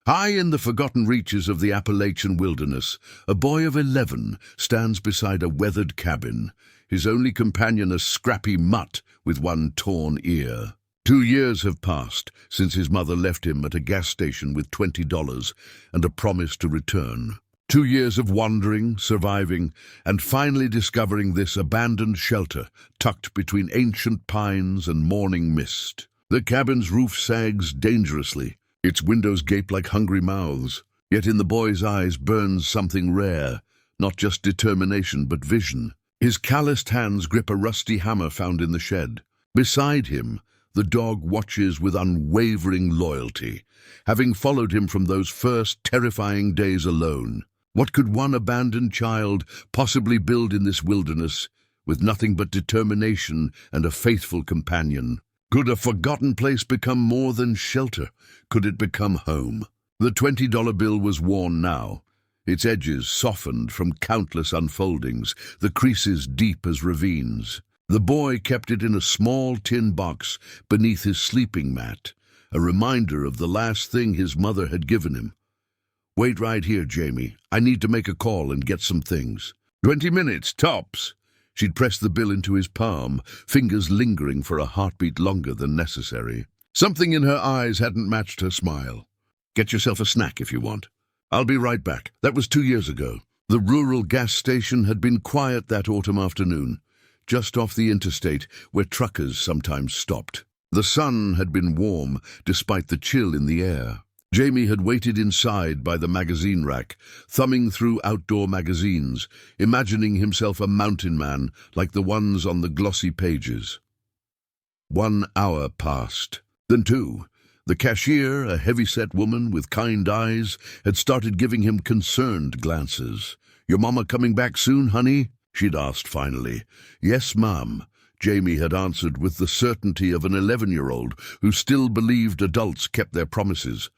High in the forgotten reaches of the Appalachian wilderness, a boy of 11 stands beside a weathered cabin, his only companion a scrappy mutt with one torn ear. 2 years have passed since his mother left him at a gas station with $20 and a promise to return. 2 years of wandering, surviving, and finally discovering this abandoned shelter tucked between ancient pines and morning mist. The cabin's roof sags dangerously. Its windows gape like hungry mouths, yet in the boy's eyes burns something rare, not just determination but vision. His calloused hands grip a rusty hammer found in the shed. Beside him, the dog watches with unwavering loyalty, having followed him from those first terrifying days alone. What could one abandoned child possibly build in this wilderness with nothing but determination and a faithful companion? Could a forgotten place become more than shelter? Could it become home? The $20 bill was worn now, its edges softened from countless unfoldings, the creases deep as ravines. The boy kept it in a small tin box beneath his sleeping mat, a reminder of the last thing his mother had given him. "Wait right here, Jamie. I need to make a call and get some things." 20 minutes, tops. She'd pressed the bill into his palm, fingers lingering for a heartbeat longer than necessary. Something in her eyes hadn't matched her smile. "Get yourself a snack if you want. I'll be right back." That was 2 years ago. The rural gas station had been quiet that autumn afternoon, just off the interstate where truckers sometimes stopped. The sun had been warm despite the chill in the air. Jamie had waited inside by the magazine rack, thumbing through outdoor magazines, imagining himself a mountain man like the ones on the glossy pages. 1 hour passed, then 2. The cashier, a heavy-set woman with kind eyes, had started giving him concerned glances. "Your mama coming back soon, honey?" she'd asked finally. "Yes, ma'am," Jamie had answered with the certainty of an 11-year-old who still believed adults kept their promises.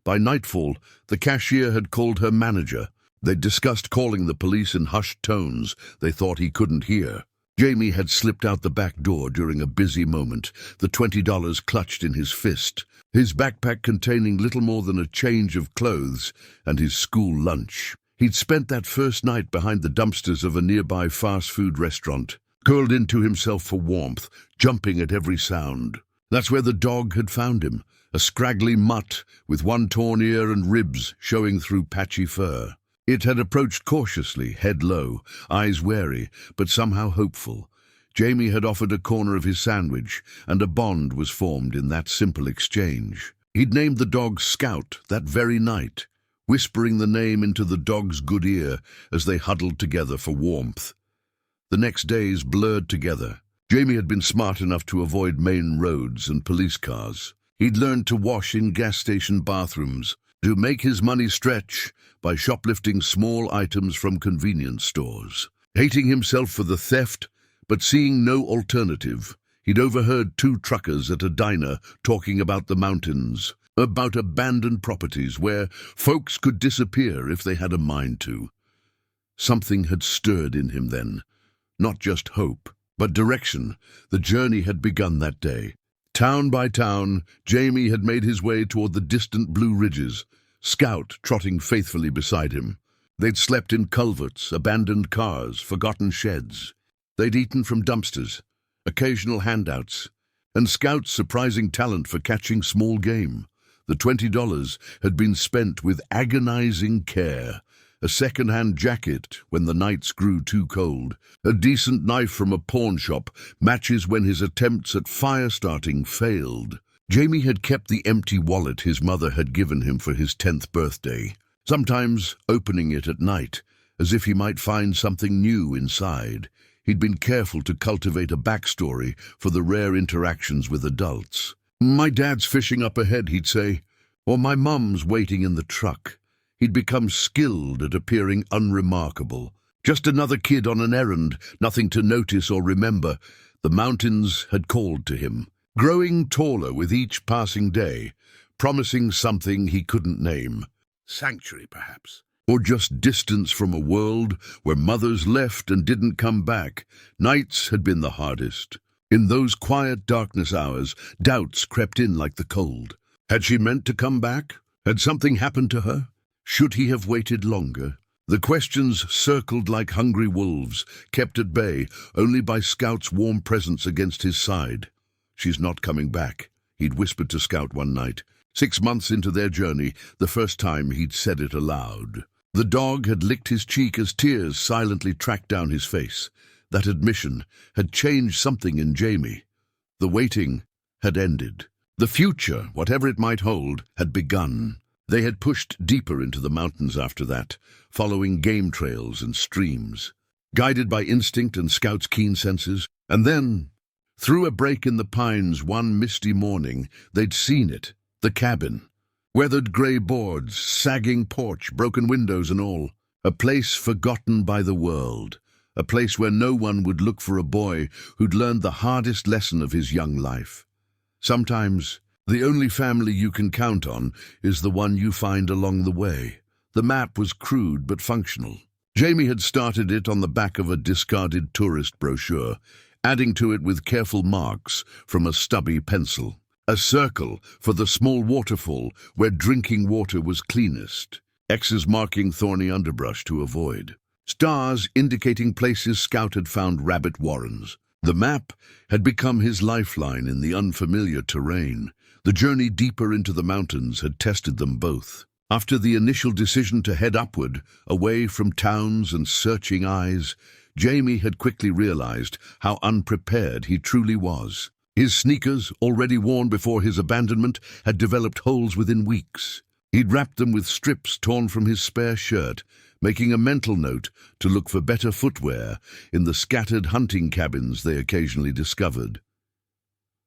By nightfall, the cashier had called her manager. They'd discussed calling the police in hushed tones they thought he couldn't hear. Jamie had slipped out the back door during a busy moment, the $20 clutched in his fist, his backpack containing little more than a change of clothes and his school lunch. He'd spent that first night behind the dumpsters of a nearby fast food restaurant, curled into himself for warmth, jumping at every sound. That's where the dog had found him, a scraggly mutt with one torn ear and ribs showing through patchy fur. It had approached cautiously, head low, eyes wary, but somehow hopeful. Jamie had offered a corner of his sandwich, and a bond was formed in that simple exchange. He'd named the dog Scout that very night, whispering the name into the dog's good ear as they huddled together for warmth. The next days blurred together. Jamie had been smart enough to avoid main roads and police cars. He'd learned to wash in gas station bathrooms, to make his money stretch by shoplifting small items from convenience stores. Hating himself for the theft, but seeing no alternative, he'd overheard 2 truckers at a diner talking about the mountains, about abandoned properties where folks could disappear if they had a mind to. Something had stirred in him then, not just hope, but direction. The journey had begun that day. Town by town, Jamie had made his way toward the distant blue ridges, Scout trotting faithfully beside him. They'd slept in culverts, abandoned cars, forgotten sheds. They'd eaten from dumpsters, occasional handouts, and Scout's surprising talent for catching small game. The $20 had been spent with agonizing care. A second-hand jacket when the nights grew too cold, a decent knife from a pawn shop, matches when his attempts at fire-starting failed. Jamie had kept the empty wallet his mother had given him for his 10th birthday, sometimes opening it at night, as if he might find something new inside. He'd been careful to cultivate a backstory for the rare interactions with adults. "My dad's fishing up ahead," he'd say, or "my mum's waiting in the truck." He'd become skilled at appearing unremarkable. Just another kid on an errand, nothing to notice or remember. The mountains had called to him, growing taller with each passing day, promising something he couldn't name. Sanctuary, perhaps. Or just distance from a world where mothers left and didn't come back. Nights had been the hardest. In those quiet darkness hours, doubts crept in like the cold. Had she meant to come back? Had something happened to her? Should he have waited longer? The questions circled like hungry wolves, kept at bay only by Scout's warm presence against his side. "She's not coming back," he'd whispered to Scout one night, 6 months into their journey, the first time he'd said it aloud. The dog had licked his cheek as tears silently tracked down his face. That admission had changed something in Jamie. The waiting had ended. The future, whatever it might hold, had begun. They had pushed deeper into the mountains after that, following game trails and streams, guided by instinct and Scout's keen senses. And then, through a break in the pines one misty morning, they'd seen it, the cabin. Weathered grey boards, sagging porch, broken windows and all. A place forgotten by the world. A place where no one would look for a boy who'd learned the hardest lesson of his young life. Sometimes, the only family you can count on is the one you find along the way. The map was crude but functional. Jamie had started it on the back of a discarded tourist brochure, adding to it with careful marks from a stubby pencil. A circle for the small waterfall where drinking water was cleanest. X's marking thorny underbrush to avoid. Stars indicating places Scout had found rabbit warrens. The map had become his lifeline in the unfamiliar terrain. The journey deeper into the mountains had tested them both. After the initial decision to head upward, away from towns and searching eyes, Jamie had quickly realized how unprepared he truly was. His sneakers, already worn before his abandonment, had developed holes within weeks. He'd wrapped them with strips torn from his spare shirt, making a mental note to look for better footwear in the scattered hunting cabins they occasionally discovered.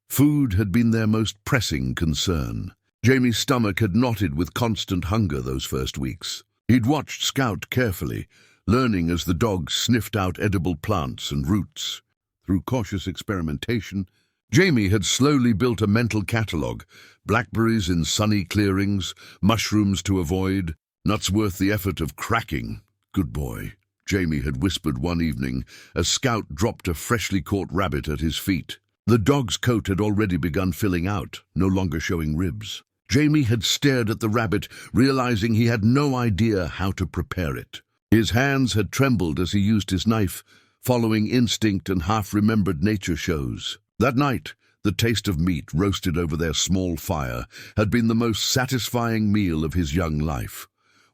Food had been their most pressing concern. Jamie's stomach had knotted with constant hunger those first weeks. He'd watched Scout carefully, learning as the dog sniffed out edible plants and roots. Through cautious experimentation, Jamie had slowly built a mental catalogue: blackberries in sunny clearings, mushrooms to avoid, nuts worth the effort of cracking. "Good boy," Jamie had whispered one evening as Scout dropped a freshly caught rabbit at his feet. The dog's coat had already begun filling out, no longer showing ribs. Jamie had stared at the rabbit, realizing he had no idea how to prepare it. His hands had trembled as he used his knife, following instinct and half-remembered nature shows. That night, the taste of meat roasted over their small fire had been the most satisfying meal of his young life.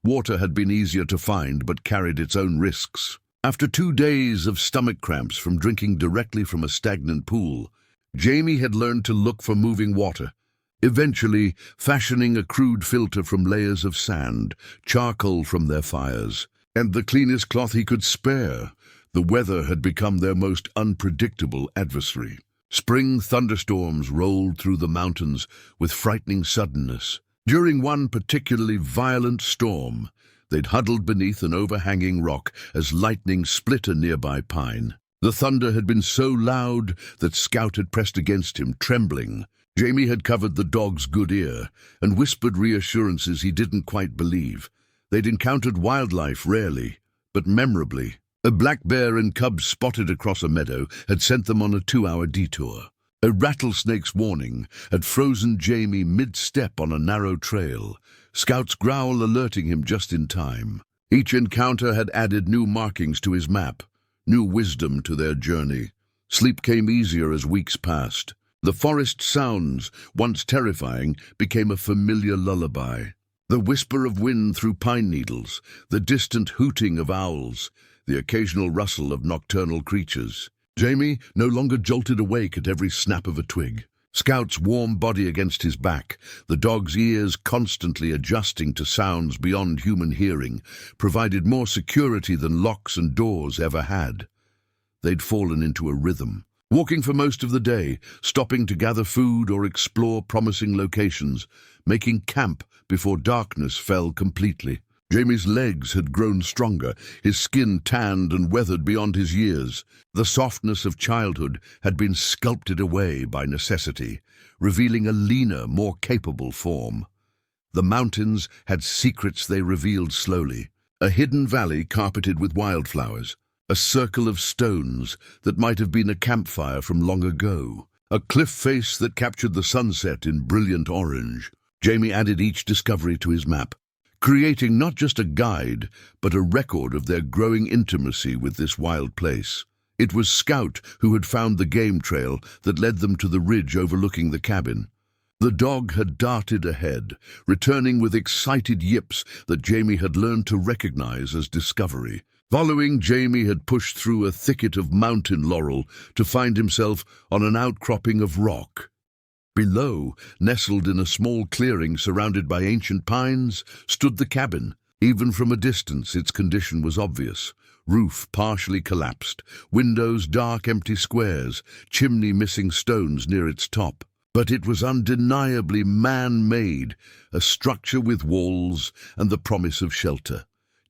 Water had been easier to find but carried its own risks. After 2 days of stomach cramps from drinking directly from a stagnant pool, Jamie had learned to look for moving water, eventually fashioning a crude filter from layers of sand, charcoal from their fires, and the cleanest cloth he could spare. The weather had become their most unpredictable adversary. Spring thunderstorms rolled through the mountains with frightening suddenness. During one particularly violent storm, they'd huddled beneath an overhanging rock as lightning split a nearby pine. The thunder had been so loud that Scout had pressed against him, trembling. Jamie had covered the dog's good ear and whispered reassurances he didn't quite believe. They'd encountered wildlife rarely, but memorably. A black bear and cubs spotted across a meadow had sent them on a 2-hour detour. A rattlesnake's warning had frozen Jamie mid-step on a narrow trail, Scout's growl alerting him just in time. Each encounter had added new markings to his map, new wisdom to their journey. Sleep came easier as weeks passed. The forest sounds, once terrifying, became a familiar lullaby. The whisper of wind through pine needles, the distant hooting of owls, the occasional rustle of nocturnal creatures. Jamie no longer jolted awake at every snap of a twig. Scout's warm body against his back, the dog's ears constantly adjusting to sounds beyond human hearing, provided more security than locks and doors ever had. They'd fallen into a rhythm, walking for most of the day, stopping to gather food or explore promising locations, making camp before darkness fell completely. Jamie's legs had grown stronger, his skin tanned and weathered beyond his years. The softness of childhood had been sculpted away by necessity, revealing a leaner, more capable form. The mountains had secrets they revealed slowly. A hidden valley carpeted with wildflowers, a circle of stones that might have been a campfire from long ago, a cliff face that captured the sunset in brilliant orange. Jamie added each discovery to his map, creating not just a guide, but a record of their growing intimacy with this wild place. It was Scout who had found the game trail that led them to the ridge overlooking the cabin. The dog had darted ahead, returning with excited yips that Jamie had learned to recognize as discovery. Following, Jamie had pushed through a thicket of mountain laurel to find himself on an outcropping of rock. Below, nestled in a small clearing surrounded by ancient pines, stood the cabin. Even from a distance, its condition was obvious. Roof partially collapsed, windows dark empty squares, chimney missing stones near its top. But it was undeniably man-made, a structure with walls and the promise of shelter.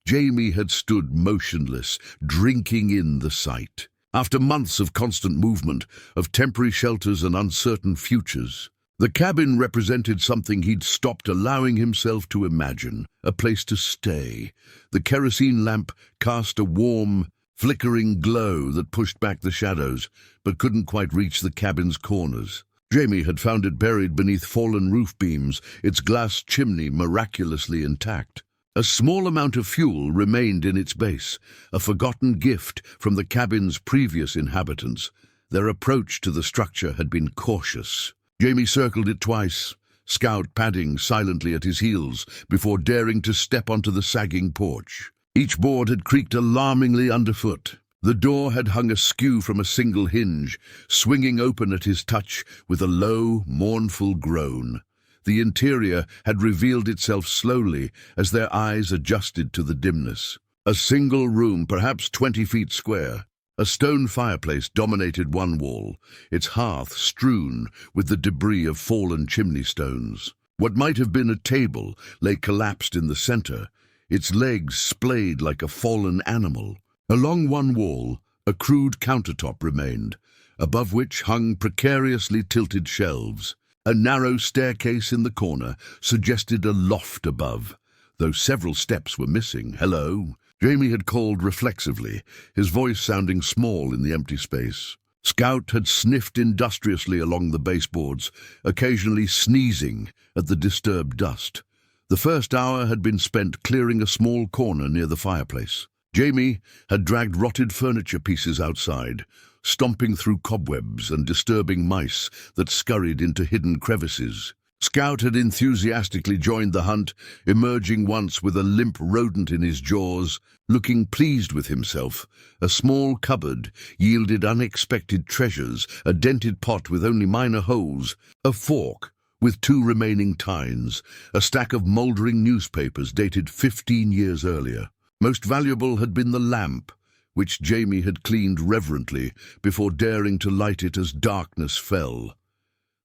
Jamie had stood motionless, drinking in the sight. After months of constant movement, of temporary shelters and uncertain futures, the cabin represented something he'd stopped allowing himself to imagine, a place to stay. The kerosene lamp cast a warm, flickering glow that pushed back the shadows, but couldn't quite reach the cabin's corners. Jamie had found it buried beneath fallen roof beams, its glass chimney miraculously intact. A small amount of fuel remained in its base, a forgotten gift from the cabin's previous inhabitants. Their approach to the structure had been cautious. Jamie circled it twice, Scout padding silently at his heels before daring to step onto the sagging porch. Each board had creaked alarmingly underfoot. The door had hung askew from a single hinge, swinging open at his touch with a low, mournful groan. The interior had revealed itself slowly as their eyes adjusted to the dimness. A single room, perhaps 20 feet square. A stone fireplace dominated one wall, its hearth strewn with the debris of fallen chimney stones. What might have been a table lay collapsed in the center, its legs splayed like a fallen animal. Along one wall, a crude countertop remained, above which hung precariously tilted shelves. A narrow staircase in the corner suggested a loft above, though several steps were missing. "Hello," Jamie had called reflexively, his voice sounding small in the empty space. Scout had sniffed industriously along the baseboards, occasionally sneezing at the disturbed dust. The first hour had been spent clearing a small corner near the fireplace. Jamie had dragged rotted furniture pieces outside, stomping through cobwebs and disturbing mice that scurried into hidden crevices. Scout had enthusiastically joined the hunt, emerging once with a limp rodent in his jaws, looking pleased with himself. A small cupboard yielded unexpected treasures, a dented pot with only minor holes, a fork with 2 remaining tines, a stack of mouldering newspapers dated 15 years earlier. Most valuable had been the lamp, which Jamie had cleaned reverently before daring to light it as darkness fell.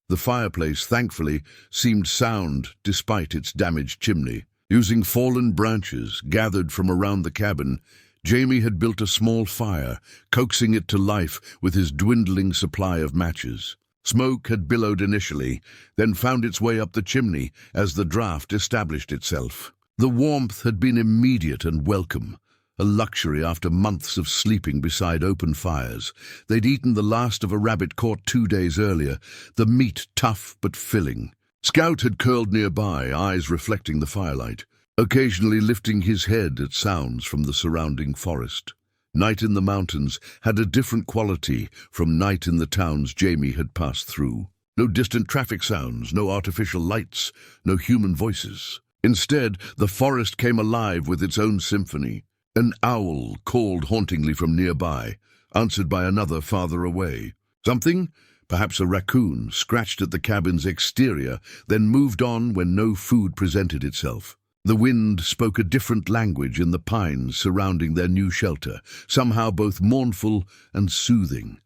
The fireplace, thankfully, seemed sound despite its damaged chimney. Using fallen branches gathered from around the cabin, Jamie had built a small fire, coaxing it to life with his dwindling supply of matches. Smoke had billowed initially, then found its way up the chimney as the draft established itself. The warmth had been immediate and welcome, a luxury after months of sleeping beside open fires. They'd eaten the last of a rabbit caught 2 days earlier, the meat tough but filling. Scout had curled nearby, eyes reflecting the firelight, occasionally lifting his head at sounds from the surrounding forest. Night in the mountains had a different quality from night in the towns Jamie had passed through. No distant traffic sounds, no artificial lights, no human voices. Instead, the forest came alive with its own symphony. An owl called hauntingly from nearby, answered by another farther away. Something, perhaps a raccoon, scratched at the cabin's exterior, then moved on when no food presented itself. The wind spoke a different language in the pines surrounding their new shelter, somehow both mournful and soothing.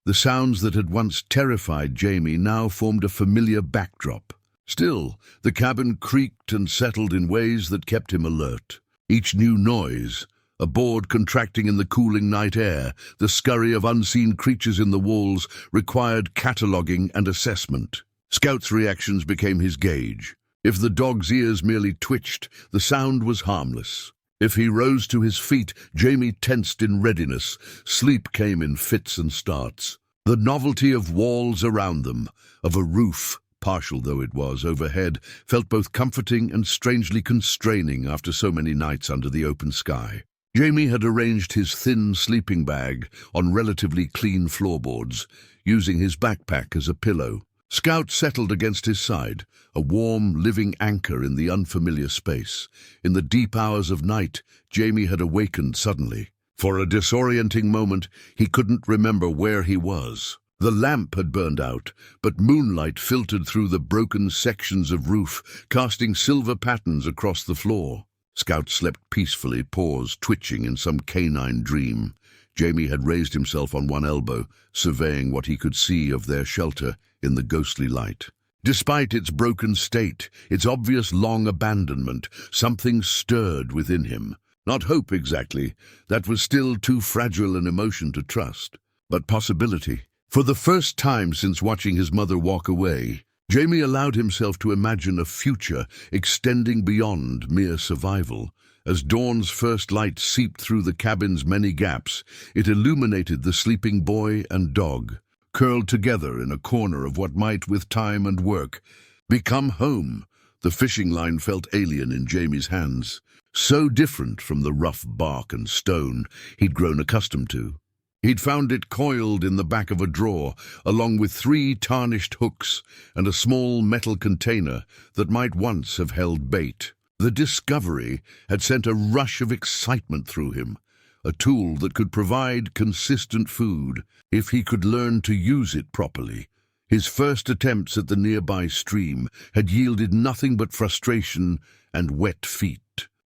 The sounds that had once terrified Jamie now formed a familiar backdrop. Still, the cabin creaked and settled in ways that kept him alert. Each new noise, a board contracting in the cooling night air, the scurry of unseen creatures in the walls, required cataloguing and assessment. Scout's reactions became his gauge. If the dog's ears merely twitched, the sound was harmless. If he rose to his feet, Jamie tensed in readiness. Sleep came in fits and starts. The novelty of walls around them, of a roof, partial though it was, overhead, felt both comforting and strangely constraining after so many nights under the open sky. Jamie had arranged his thin sleeping bag on relatively clean floorboards, using his backpack as a pillow. Scout settled against his side, a warm, living anchor in the unfamiliar space. In the deep hours of night, Jamie had awakened suddenly. For a disorienting moment, he couldn't remember where he was. The lamp had burned out, but moonlight filtered through the broken sections of roof, casting silver patterns across the floor. Scout slept peacefully, paws twitching in some canine dream. Jamie had raised himself on one elbow, surveying what he could see of their shelter in the ghostly light. Despite its broken state, its obvious long abandonment, something stirred within him. Not hope exactly, that was still too fragile an emotion to trust, but possibility. For the first time since watching his mother walk away, Jamie allowed himself to imagine a future extending beyond mere survival. As dawn's first light seeped through the cabin's many gaps, it illuminated the sleeping boy and dog, curled together in a corner of what might, with time and work, become home. The fishing line felt alien in Jamie's hands, so different from the rough bark and stone he'd grown accustomed to. He'd found it coiled in the back of a drawer, along with 3 tarnished hooks and a small metal container that might once have held bait. The discovery had sent a rush of excitement through him, a tool that could provide consistent food if he could learn to use it properly. His first attempts at the nearby stream had yielded nothing but frustration and wet feet.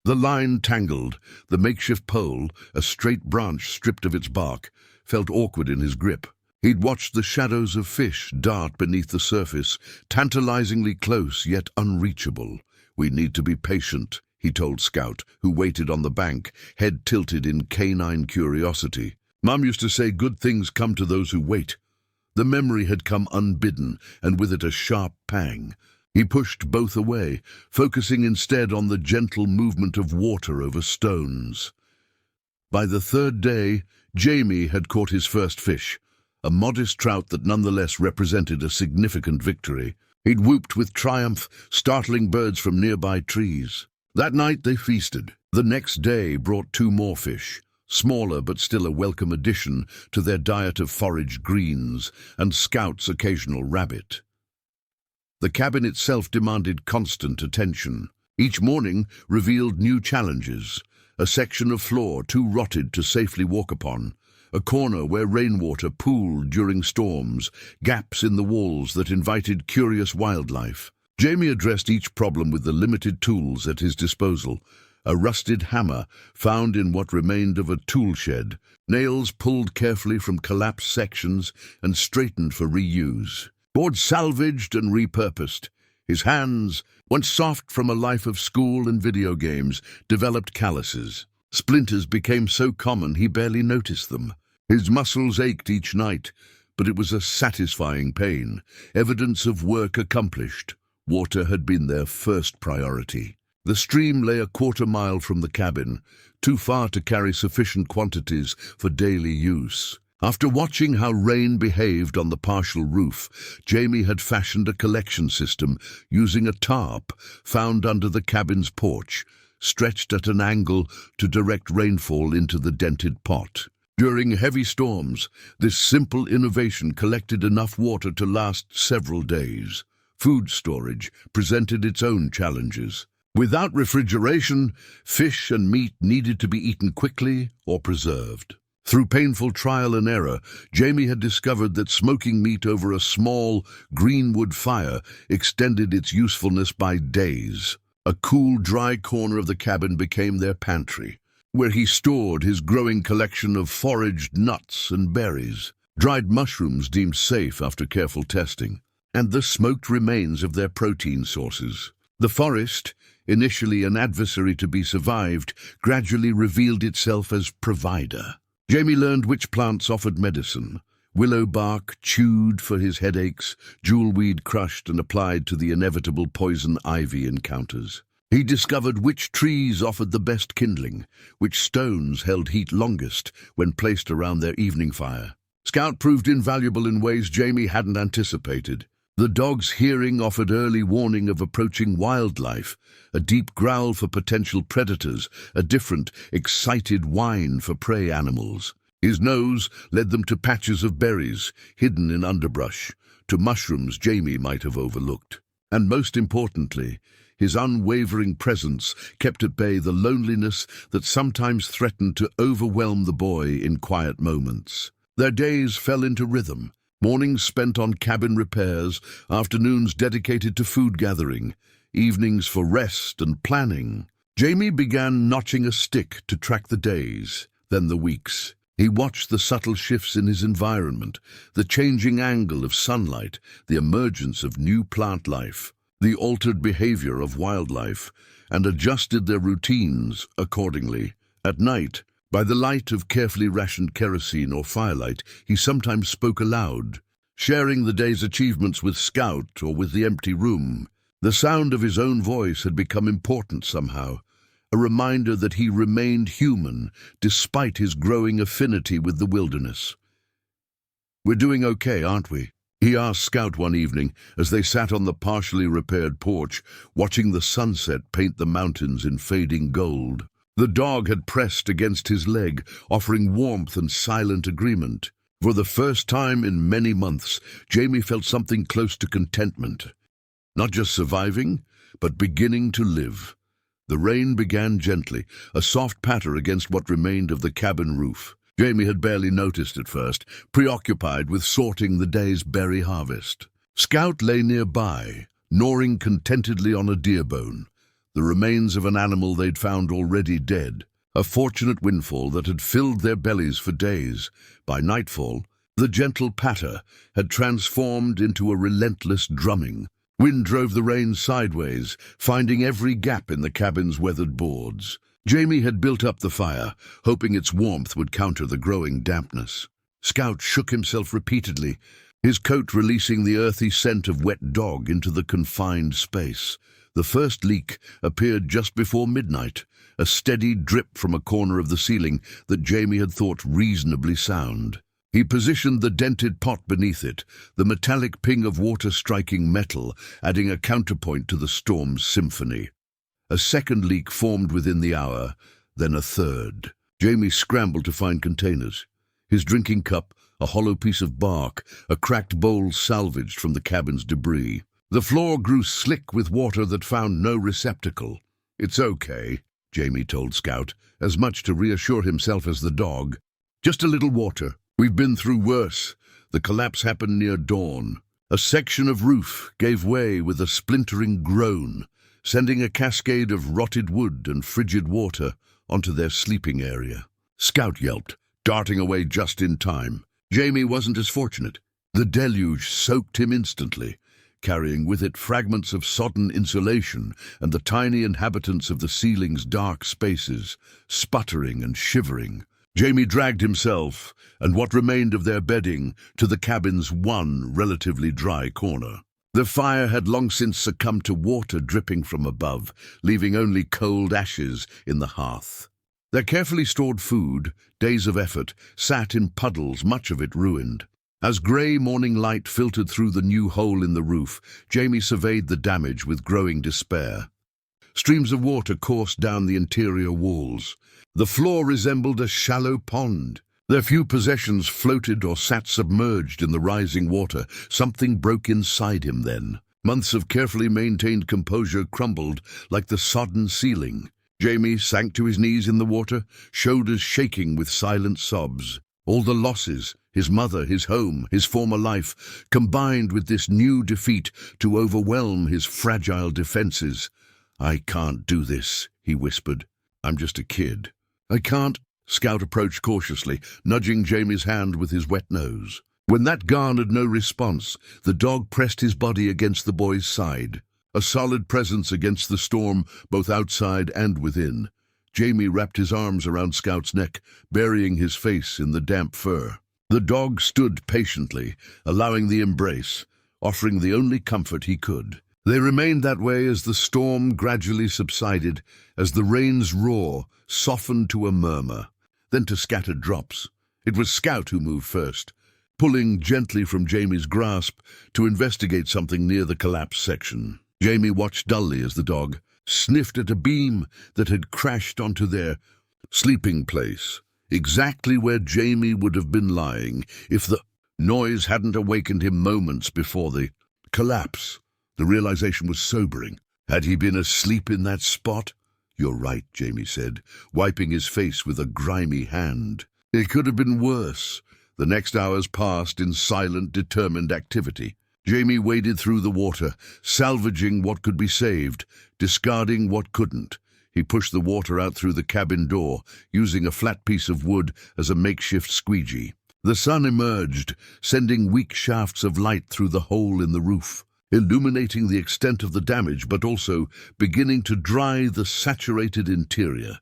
The line tangled, the makeshift pole, a straight branch stripped of its bark, felt awkward in his grip. He'd watched the shadows of fish dart beneath the surface, tantalizingly close yet unreachable. "We need to be patient," he told Scout, who waited on the bank, head tilted in canine curiosity. "Mom used to say good things come to those who wait." The memory had come unbidden, and with it a sharp pang. He pushed both away, focusing instead on the gentle movement of water over stones. By the 3rd day, Jamie had caught his first fish, a modest trout that nonetheless represented a significant victory. He'd whooped with triumph, startling birds from nearby trees. That night they feasted. The next day brought 2 more fish, smaller but still a welcome addition to their diet of foraged greens and Scout's occasional rabbit. The cabin itself demanded constant attention. Each morning revealed new challenges: a section of floor too rotted to safely walk upon, a corner where rainwater pooled during storms, gaps in the walls that invited curious wildlife. Jamie addressed each problem with the limited tools at his disposal: a rusted hammer found in what remained of a tool shed, nails pulled carefully from collapsed sections and straightened for reuse, boards salvaged and repurposed. His hands, once soft from a life of school and video games, developed calluses. Splinters became so common he barely noticed them. His muscles ached each night, but it was a satisfying pain, evidence of work accomplished. Water had been their first priority. The stream lay a quarter-mile from the cabin, too far to carry sufficient quantities for daily use. After watching how rain behaved on the partial roof, Jamie had fashioned a collection system using a tarp found under the cabin's porch, stretched at an angle to direct rainfall into the dented pot. During heavy storms, this simple innovation collected enough water to last several days. Food storage presented its own challenges. Without refrigeration, fish and meat needed to be eaten quickly or preserved. Through painful trial and error, Jamie had discovered that smoking meat over a small, greenwood fire extended its usefulness by days. A cool, dry corner of the cabin became their pantry, where he stored his growing collection of foraged nuts and berries, dried mushrooms deemed safe after careful testing, and the smoked remains of their protein sources. The forest, initially an adversary to be survived, gradually revealed itself as provider. Jamie learned which plants offered medicine: willow bark chewed for his headaches, jewelweed crushed and applied to the inevitable poison ivy encounters. He discovered which trees offered the best kindling, which stones held heat longest when placed around their evening fire. Scout proved invaluable in ways Jamie hadn't anticipated. The dog's hearing offered early warning of approaching wildlife, a deep growl for potential predators, a different, excited whine for prey animals. His nose led them to patches of berries, hidden in underbrush, to mushrooms Jamie might have overlooked. And most importantly, his unwavering presence kept at bay the loneliness that sometimes threatened to overwhelm the boy in quiet moments. Their days fell into rhythm. Mornings spent on cabin repairs, afternoons dedicated to food gathering, evenings for rest and planning. Jamie began notching a stick to track the days, then the weeks. He watched the subtle shifts in his environment, the changing angle of sunlight, the emergence of new plant life, the altered behavior of wildlife, and adjusted their routines accordingly. At night, by the light of carefully rationed kerosene or firelight, he sometimes spoke aloud, sharing the day's achievements with Scout or with the empty room. The sound of his own voice had become important somehow, a reminder that he remained human despite his growing affinity with the wilderness. "We're doing okay, aren't we?" he asked Scout one evening as they sat on the partially repaired porch, watching the sunset paint the mountains in fading gold. The dog had pressed against his leg, offering warmth and silent agreement. For the first time in many months, Jamie felt something close to contentment. Not just surviving, but beginning to live. The rain began gently, a soft patter against what remained of the cabin roof. Jamie had barely noticed at first, preoccupied with sorting the day's berry harvest. Scout lay nearby, gnawing contentedly on a deer bone, the remains of an animal they'd found already dead, a fortunate windfall that had filled their bellies for days. By nightfall, the gentle patter had transformed into a relentless drumming. Wind drove the rain sideways, finding every gap in the cabin's weathered boards. Jamie had built up the fire, hoping its warmth would counter the growing dampness. Scout shook himself repeatedly, his coat releasing the earthy scent of wet dog into the confined space. The first leak appeared just before midnight, a steady drip from a corner of the ceiling that Jamie had thought reasonably sound. He positioned the dented pot beneath it, the metallic ping of water striking metal, adding a counterpoint to the storm's symphony. A second leak formed within the hour, then a third. Jamie scrambled to find containers. His drinking cup, a hollow piece of bark, a cracked bowl salvaged from the cabin's debris. The floor grew slick with water that found no receptacle. "It's okay," Jamie told Scout, as much to reassure himself as the dog. "Just a little water. We've been through worse." The collapse happened near dawn. A section of roof gave way with a splintering groan, sending a cascade of rotted wood and frigid water onto their sleeping area. Scout yelped, darting away just in time. Jamie wasn't as fortunate. The deluge soaked him instantly, carrying with it fragments of sodden insulation and the tiny inhabitants of the ceiling's dark spaces, sputtering and shivering. Jamie dragged himself, and what remained of their bedding, to the cabin's one relatively dry corner. The fire had long since succumbed to water dripping from above, leaving only cold ashes in the hearth. Their carefully stored food, days of effort, sat in puddles, much of it ruined. As grey morning light filtered through the new hole in the roof, Jamie surveyed the damage with growing despair. Streams of water coursed down the interior walls. The floor resembled a shallow pond. Their few possessions floated or sat submerged in the rising water. Something broke inside him then. Months of carefully maintained composure crumbled like the sodden ceiling. Jamie sank to his knees in the water, shoulders shaking with silent sobs. All the losses, his mother, his home, his former life, combined with this new defeat to overwhelm his fragile defenses. "I can't do this," he whispered. "I'm just a kid." "I can't." Scout approached cautiously, nudging Jamie's hand with his wet nose. When that garnered no response, the dog pressed his body against the boy's side, a solid presence against the storm both outside and within. Jamie wrapped his arms around Scout's neck, burying his face in the damp fur. The dog stood patiently, allowing the embrace, offering the only comfort he could. They remained that way as the storm gradually subsided, as the rain's roar softened to a murmur, then to scattered drops. It was Scout who moved first, pulling gently from Jamie's grasp to investigate something near the collapsed section. Jamie watched dully as the dog sniffed at a beam that had crashed onto their sleeping place, exactly where Jamie would have been lying if the noise hadn't awakened him moments before the collapse. The realization was sobering. Had he been asleep in that spot? "You're right," Jamie said, wiping his face with a grimy hand. "It could have been worse." The next hours passed in silent, determined activity. Jamie waded through the water, salvaging what could be saved, discarding what couldn't. He pushed the water out through the cabin door, using a flat piece of wood as a makeshift squeegee. The sun emerged, sending weak shafts of light through the hole in the roof, illuminating the extent of the damage, but also beginning to dry the saturated interior.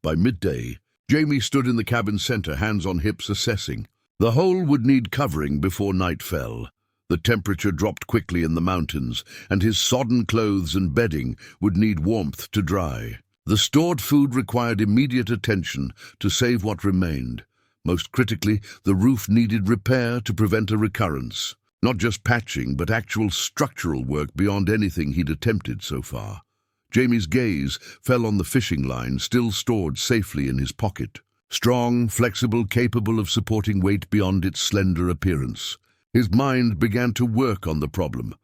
By midday, Jamie stood in the cabin center, hands on hips, assessing. The hole would need covering before night fell. The temperature dropped quickly in the mountains, and his sodden clothes and bedding would need warmth to dry. The stored food required immediate attention to save what remained. Most critically, the roof needed repair to prevent a recurrence. Not just patching, but actual structural work beyond anything he'd attempted so far. Jamie's gaze fell on the fishing line still stored safely in his pocket. Strong, flexible, capable of supporting weight beyond its slender appearance. His mind began to work on the problem,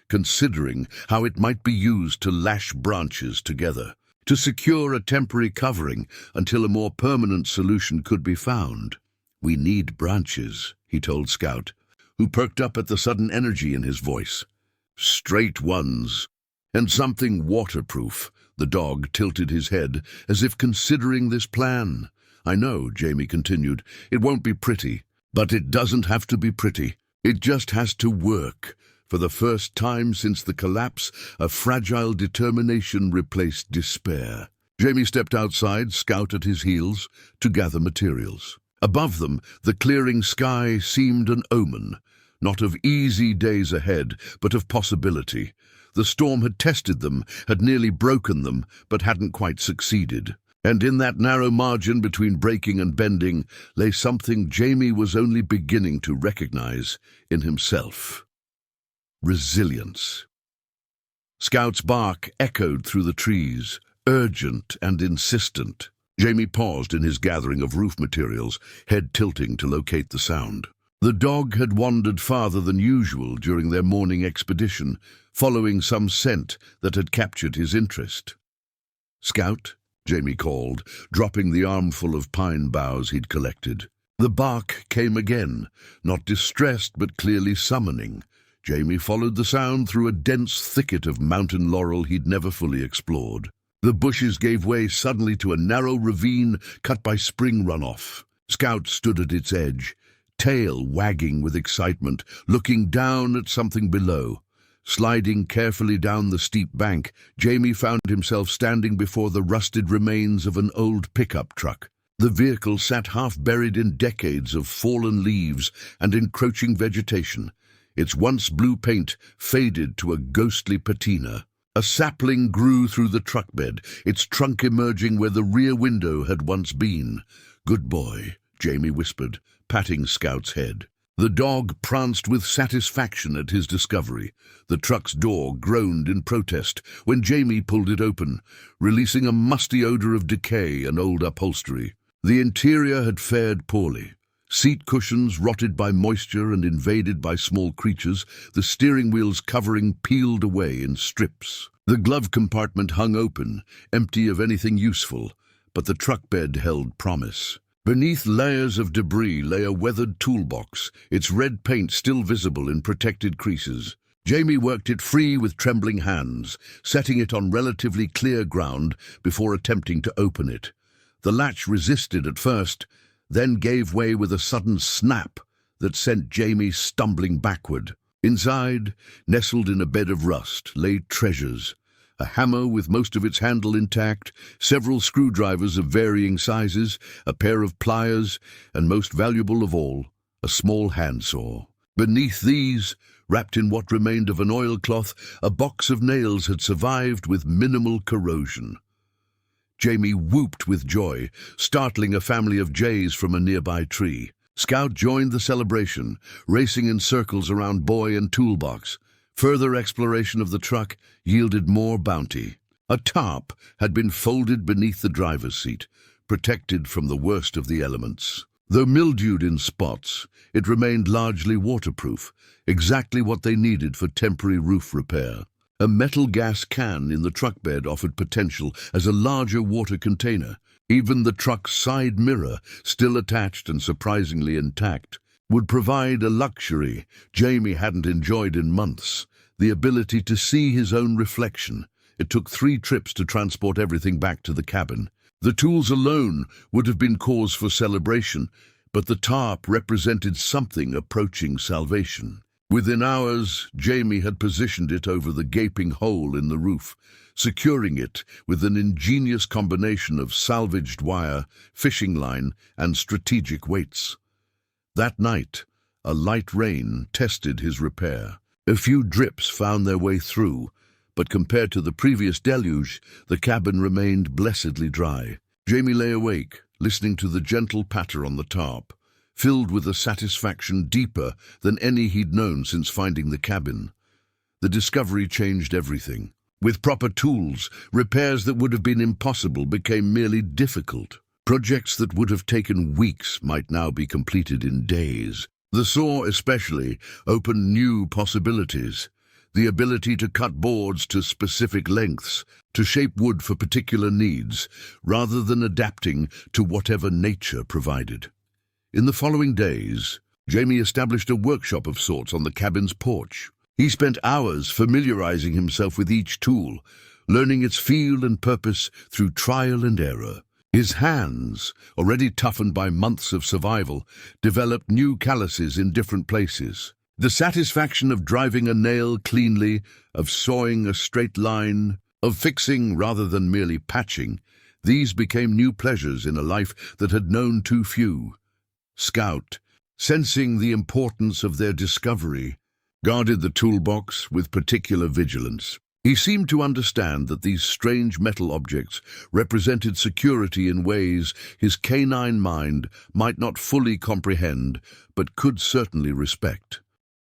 considering how it might be used to lash branches together, to secure a temporary covering until a more permanent solution could be found. "We need branches," he told Scout, who perked up at the sudden energy in his voice. "Straight ones. And something waterproof." The dog tilted his head, as if considering this plan. "I know," Jamie continued, "it won't be pretty, but it doesn't have to be pretty. It just has to work." For the first time since the collapse, a fragile determination replaced despair. Jamie stepped outside, Scout at his heels, to gather materials. Above them, the clearing sky seemed an omen, not of easy days ahead, but of possibility. The storm had tested them, had nearly broken them, but hadn't quite succeeded. And in that narrow margin between breaking and bending lay something Jamie was only beginning to recognize in himself. Resilience. Scout's bark echoed through the trees, urgent and insistent. Jamie paused in his gathering of roof materials, head tilting to locate the sound. The dog had wandered farther than usual during their morning expedition, following some scent that had captured his interest. "Scout," Jamie called, dropping the armful of pine boughs he'd collected. The bark came again, not distressed but clearly summoning. Jamie followed the sound through a dense thicket of mountain laurel he'd never fully explored. The bushes gave way suddenly to a narrow ravine cut by spring runoff. Scout stood at its edge, tail wagging with excitement, looking down at something below. Sliding carefully down the steep bank, Jamie found himself standing before the rusted remains of an old pickup truck. The vehicle sat half buried in decades of fallen leaves and encroaching vegetation. Its once blue paint faded to a ghostly patina. A sapling grew through the truck bed, its trunk emerging where the rear window had once been. "Good boy," Jamie whispered, patting Scout's head. The dog pranced with satisfaction at his discovery. The truck's door groaned in protest when Jamie pulled it open, releasing a musty odor of decay and old upholstery. The interior had fared poorly. Seat cushions rotted by moisture and invaded by small creatures, the steering wheel's covering peeled away in strips. The glove compartment hung open, empty of anything useful, but the truck bed held promise. Beneath layers of debris lay a weathered toolbox, its red paint still visible in protected creases. Jamie worked it free with trembling hands, setting it on relatively clear ground before attempting to open it. The latch resisted at first, then gave way with a sudden snap that sent Jamie stumbling backward. Inside, nestled in a bed of rust, lay treasures. A hammer with most of its handle intact, several screwdrivers of varying sizes, a pair of pliers, and most valuable of all, a small handsaw. Beneath these, wrapped in what remained of an oilcloth, a box of nails had survived with minimal corrosion. Jamie whooped with joy, startling a family of jays from a nearby tree. Scout joined the celebration, racing in circles around boy and toolbox. Further exploration of the truck yielded more bounty. A tarp had been folded beneath the driver's seat, protected from the worst of the elements. Though mildewed in spots, it remained largely waterproof, exactly what they needed for temporary roof repair. A metal gas can in the truck bed offered potential as a larger water container. Even the truck's side mirror, still attached and surprisingly intact, would provide a luxury Jamie hadn't enjoyed in months, the ability to see his own reflection. It took 3 trips to transport everything back to the cabin. The tools alone would have been cause for celebration, but the tarp represented something approaching salvation. Within hours, Jamie had positioned it over the gaping hole in the roof, securing it with an ingenious combination of salvaged wire, fishing line, and strategic weights. That night, a light rain tested his repair. A few drips found their way through, but compared to the previous deluge, the cabin remained blessedly dry. Jamie lay awake, listening to the gentle patter on the tarp, filled with a satisfaction deeper than any he'd known since finding the cabin. The discovery changed everything. With proper tools, repairs that would have been impossible became merely difficult. Projects that would have taken weeks might now be completed in days. The saw especially opened new possibilities. The ability to cut boards to specific lengths, to shape wood for particular needs, rather than adapting to whatever nature provided. In the following days, Jamie established a workshop of sorts on the cabin's porch. He spent hours familiarizing himself with each tool, learning its feel and purpose through trial and error. His hands, already toughened by months of survival, developed new calluses in different places. The satisfaction of driving a nail cleanly, of sawing a straight line, of fixing rather than merely patching, these became new pleasures in a life that had known too few. Scout, sensing the importance of their discovery, guarded the toolbox with particular vigilance. He seemed to understand that these strange metal objects represented security in ways his canine mind might not fully comprehend, but could certainly respect.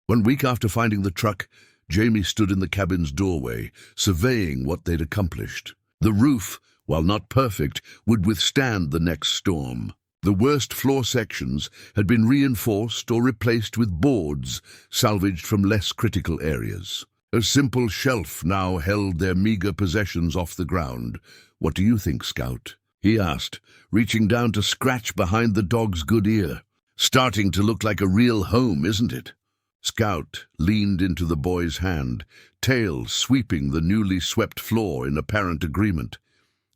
1 week after finding the truck, Jamie stood in the cabin's doorway, surveying what they'd accomplished. The roof, while not perfect, would withstand the next storm. The worst floor sections had been reinforced or replaced with boards salvaged from less critical areas. A simple shelf now held their meager possessions off the ground. "What do you think, Scout?" he asked, reaching down to scratch behind the dog's good ear. "Starting to look like a real home, isn't it?" Scout leaned into the boy's hand, tail sweeping the newly swept floor in apparent agreement.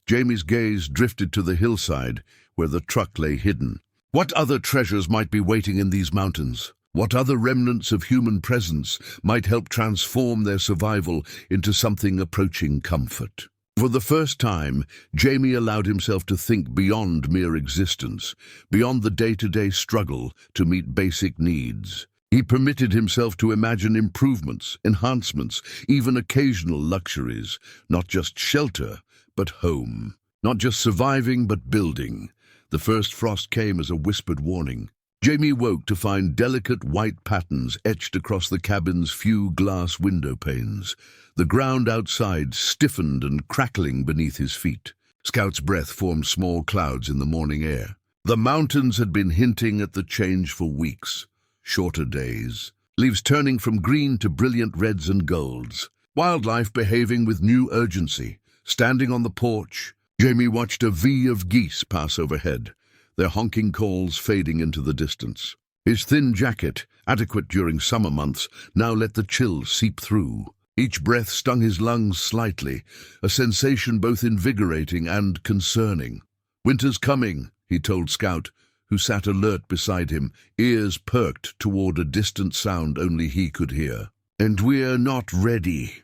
Jamie's gaze drifted to the hillside, where the truck lay hidden. What other treasures might be waiting in these mountains? What other remnants of human presence might help transform their survival into something approaching comfort? For the first time, Jamie allowed himself to think beyond mere existence, beyond the day-to-day struggle to meet basic needs. He permitted himself to imagine improvements, enhancements, even occasional luxuries, not just shelter, but home. Not just surviving, but building. The first frost came as a whispered warning. Jamie woke to find delicate white patterns etched across the cabin's few glass window panes. The ground outside stiffened and crackling beneath his feet. Scout's breath formed small clouds in the morning air. The mountains had been hinting at the change for weeks. Shorter days, leaves turning from green to brilliant reds and golds, wildlife behaving with new urgency. Standing on the porch, Jamie watched a V of geese pass overhead, their honking calls fading into the distance. His thin jacket, adequate during summer months, now let the chill seep through. Each breath stung his lungs slightly, a sensation both invigorating and concerning. "Winter's coming," he told Scout, who sat alert beside him, ears perked toward a distant sound only he could hear. "And we're not ready."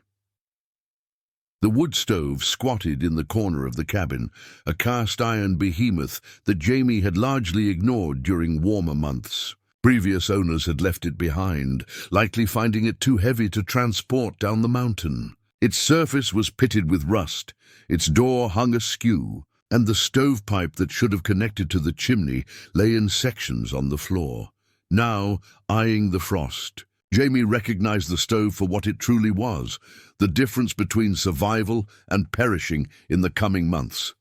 The wood stove squatted in the corner of the cabin, a cast-iron behemoth that Jamie had largely ignored during warmer months. Previous owners had left it behind, likely finding it too heavy to transport down the mountain. Its surface was pitted with rust, its door hung askew, and the stovepipe that should have connected to the chimney lay in sections on the floor. Now, eyeing the frost, Jamie recognized the stove for what it truly was, the difference between survival and perishing in the coming months.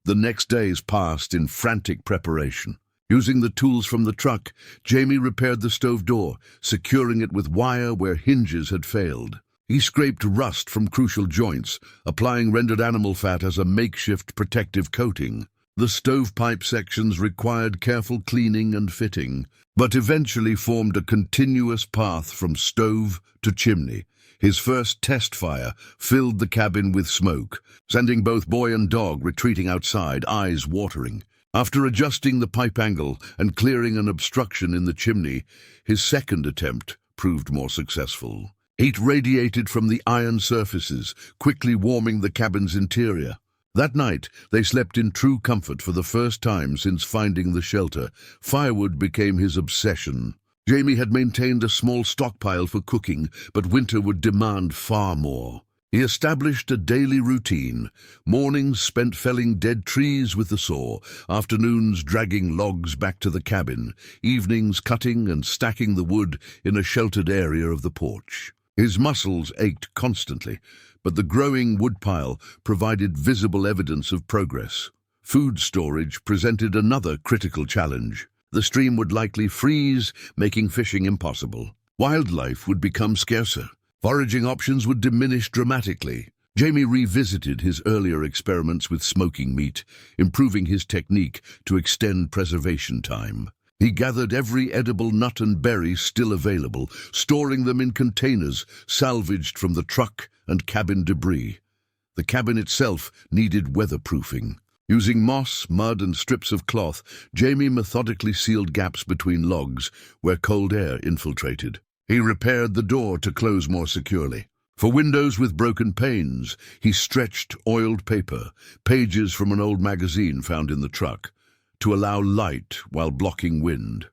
The next days passed in frantic preparation. Using the tools from the truck, Jamie repaired the stove door, securing it with wire where hinges had failed. He scraped rust from crucial joints, applying rendered animal fat as a makeshift protective coating. The stovepipe sections required careful cleaning and fitting, but eventually formed a continuous path from stove to chimney. His first test fire filled the cabin with smoke, sending both boy and dog retreating outside, eyes watering. After adjusting the pipe angle and clearing an obstruction in the chimney, his second attempt proved more successful. Heat radiated from the iron surfaces, quickly warming the cabin's interior. That night, they slept in true comfort for the first time since finding the shelter. Firewood became his obsession. Jamie had maintained a small stockpile for cooking, but winter would demand far more. He established a daily routine, mornings spent felling dead trees with the saw, afternoons dragging logs back to the cabin, evenings cutting and stacking the wood in a sheltered area of the porch. His muscles ached constantly, but the growing woodpile provided visible evidence of progress. Food storage presented another critical challenge. The stream would likely freeze, making fishing impossible. Wildlife would become scarcer. Foraging options would diminish dramatically. Jamie revisited his earlier experiments with smoking meat, improving his technique to extend preservation time. He gathered every edible nut and berry still available, storing them in containers salvaged from the truck and cabin debris. The cabin itself needed weatherproofing. Using moss, mud, and strips of cloth, Jamie methodically sealed gaps between logs where cold air infiltrated. He repaired the door to close more securely. For windows with broken panes, he stretched oiled paper, pages from an old magazine found in the truck, to allow light while blocking wind.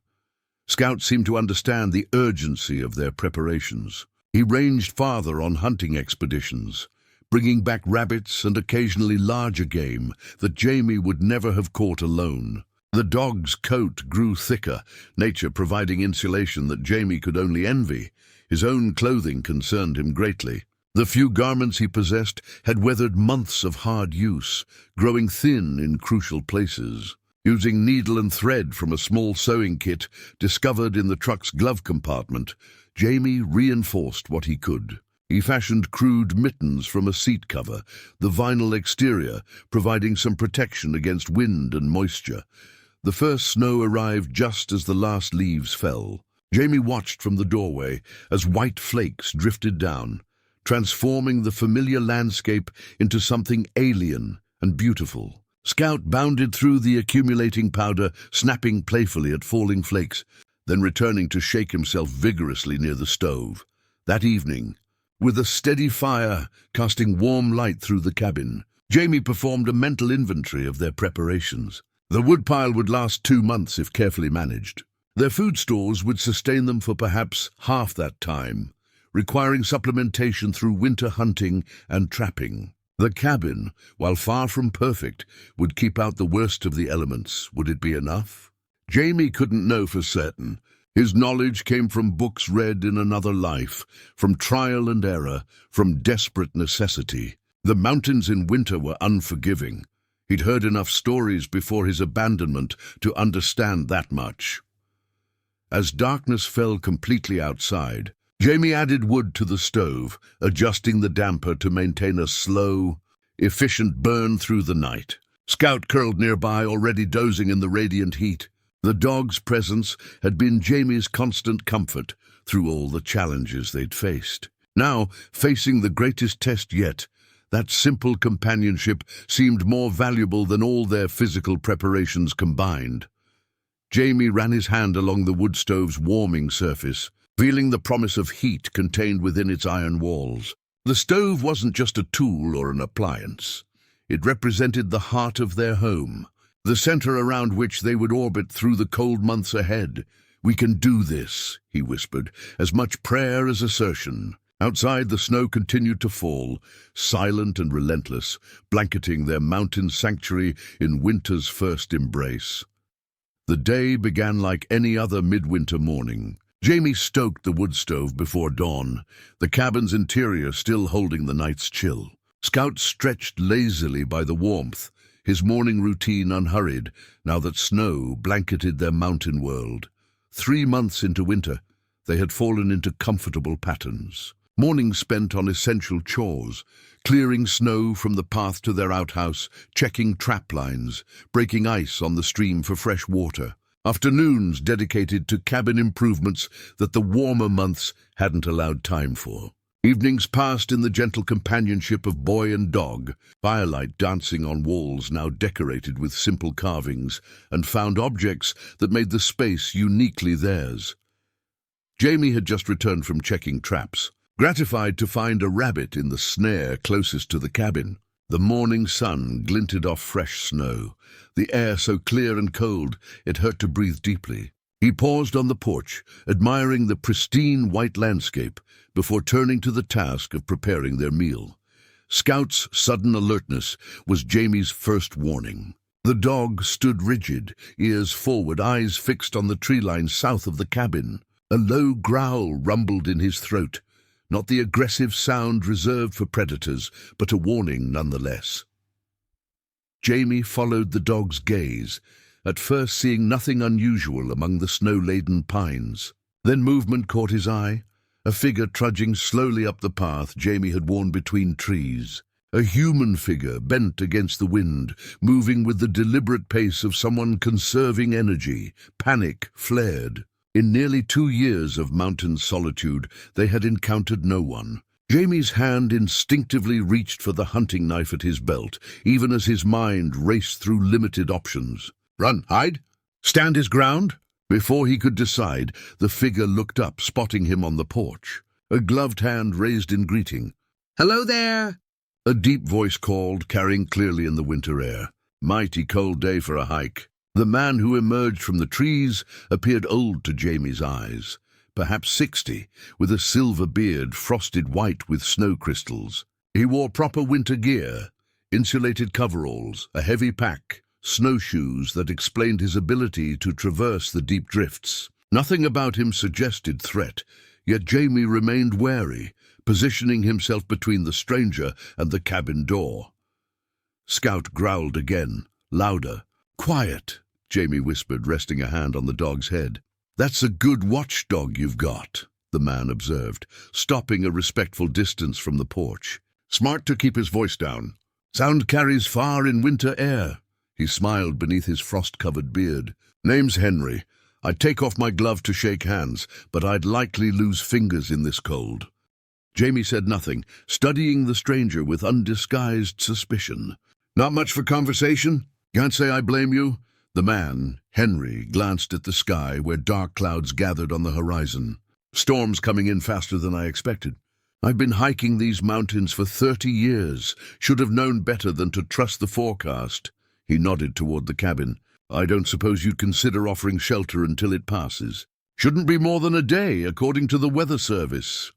Scouts seemed to understand the urgency of their preparations. He ranged farther on hunting expeditions, bringing back rabbits and occasionally larger game that Jamie would never have caught alone. The dog's coat grew thicker, nature providing insulation that Jamie could only envy. His own clothing concerned him greatly. The few garments he possessed had weathered months of hard use, growing thin in crucial places. Using needle and thread from a small sewing kit discovered in the truck's glove compartment, Jamie reinforced what he could. He fashioned crude mittens from a seat cover, the vinyl exterior providing some protection against wind and moisture. The first snow arrived just as the last leaves fell. Jamie watched from the doorway as white flakes drifted down, transforming the familiar landscape into something alien and beautiful. Scout bounded through the accumulating powder, snapping playfully at falling flakes, then returning to shake himself vigorously near the stove. That evening, with a steady fire casting warm light through the cabin, Jamie performed a mental inventory of their preparations. The woodpile would last 2 months if carefully managed. Their food stores would sustain them for perhaps half that time, requiring supplementation through winter hunting and trapping. The cabin, while far from perfect, would keep out the worst of the elements. Would it be enough? Jamie couldn't know for certain. His knowledge came from books read in another life, from trial and error, from desperate necessity. The mountains in winter were unforgiving. He'd heard enough stories before his abandonment to understand that much. As darkness fell completely outside, Jamie added wood to the stove, adjusting the damper to maintain a slow, efficient burn through the night. Scout curled nearby, already dozing in the radiant heat. The dog's presence had been Jamie's constant comfort through all the challenges they'd faced. Now, facing the greatest test yet, that simple companionship seemed more valuable than all their physical preparations combined. Jamie ran his hand along the wood stove's warming surface, feeling the promise of heat contained within its iron walls. The stove wasn't just a tool or an appliance. It represented the heart of their home, the center around which they would orbit through the cold months ahead. "We can do this," he whispered, as much prayer as assertion. Outside, the snow continued to fall, silent and relentless, blanketing their mountain sanctuary in winter's first embrace. The day began like any other midwinter morning. Jamie stoked the wood stove before dawn, the cabin's interior still holding the night's chill. Scout stretched lazily by the warmth, his morning routine unhurried, now that snow blanketed their mountain world. 3 months into winter, they had fallen into comfortable patterns. Mornings spent on essential chores, clearing snow from the path to their outhouse, checking trap lines, breaking ice on the stream for fresh water. Afternoons dedicated to cabin improvements that the warmer months hadn't allowed time for. Evenings passed in the gentle companionship of boy and dog, firelight dancing on walls now decorated with simple carvings, and found objects that made the space uniquely theirs. Jamie had just returned from checking traps, gratified to find a rabbit in the snare closest to the cabin. The morning sun glinted off fresh snow, the air so clear and cold it hurt to breathe deeply. He paused on the porch, admiring the pristine white landscape, before turning to the task of preparing their meal. Scout's sudden alertness was Jamie's first warning. The dog stood rigid, ears forward, eyes fixed on the tree line south of the cabin. A low growl rumbled in his throat, not the aggressive sound reserved for predators, but a warning nonetheless. Jamie followed the dog's gaze, at first seeing nothing unusual among the snow-laden pines. Then movement caught his eye, a figure trudging slowly up the path Jamie had worn between trees. A human figure bent against the wind, moving with the deliberate pace of someone conserving energy. Panic flared. In nearly 2 years of mountain solitude, they had encountered no one. Jamie's hand instinctively reached for the hunting knife at his belt, even as his mind raced through limited options. Run, hide, stand his ground? Before he could decide, the figure looked up, spotting him on the porch. A gloved hand raised in greeting. "Hello there!" A deep voice called, carrying clearly in the winter air. Mighty cold day for a hike. The man who emerged from the trees appeared old to Jamie's eyes, perhaps 60, with a silver beard frosted white with snow crystals. He wore proper winter gear, insulated coveralls, a heavy pack, snowshoes that explained his ability to traverse the deep drifts. Nothing about him suggested threat, yet Jamie remained wary, positioning himself between the stranger and the cabin door. Scout growled again, louder. "Quiet," Jamie whispered, resting a hand on the dog's head. "That's a good watchdog you've got," the man observed, stopping a respectful distance from the porch. "Smart to keep his voice down. Sound carries far in winter air." He smiled beneath his frost-covered beard. "Name's Henry. I'd take off my glove to shake hands, but I'd likely lose fingers in this cold." Jamie said nothing, studying the stranger with undisguised suspicion. "Not much for conversation? Can't say I blame you." The man, Henry, glanced at the sky where dark clouds gathered on the horizon. "Storms coming in faster than I expected. I've been hiking these mountains for 30 years. Should have known better than to trust the forecast." He nodded toward the cabin. "I don't suppose you'd consider offering shelter until it passes. Shouldn't be more than a day, according to the weather service."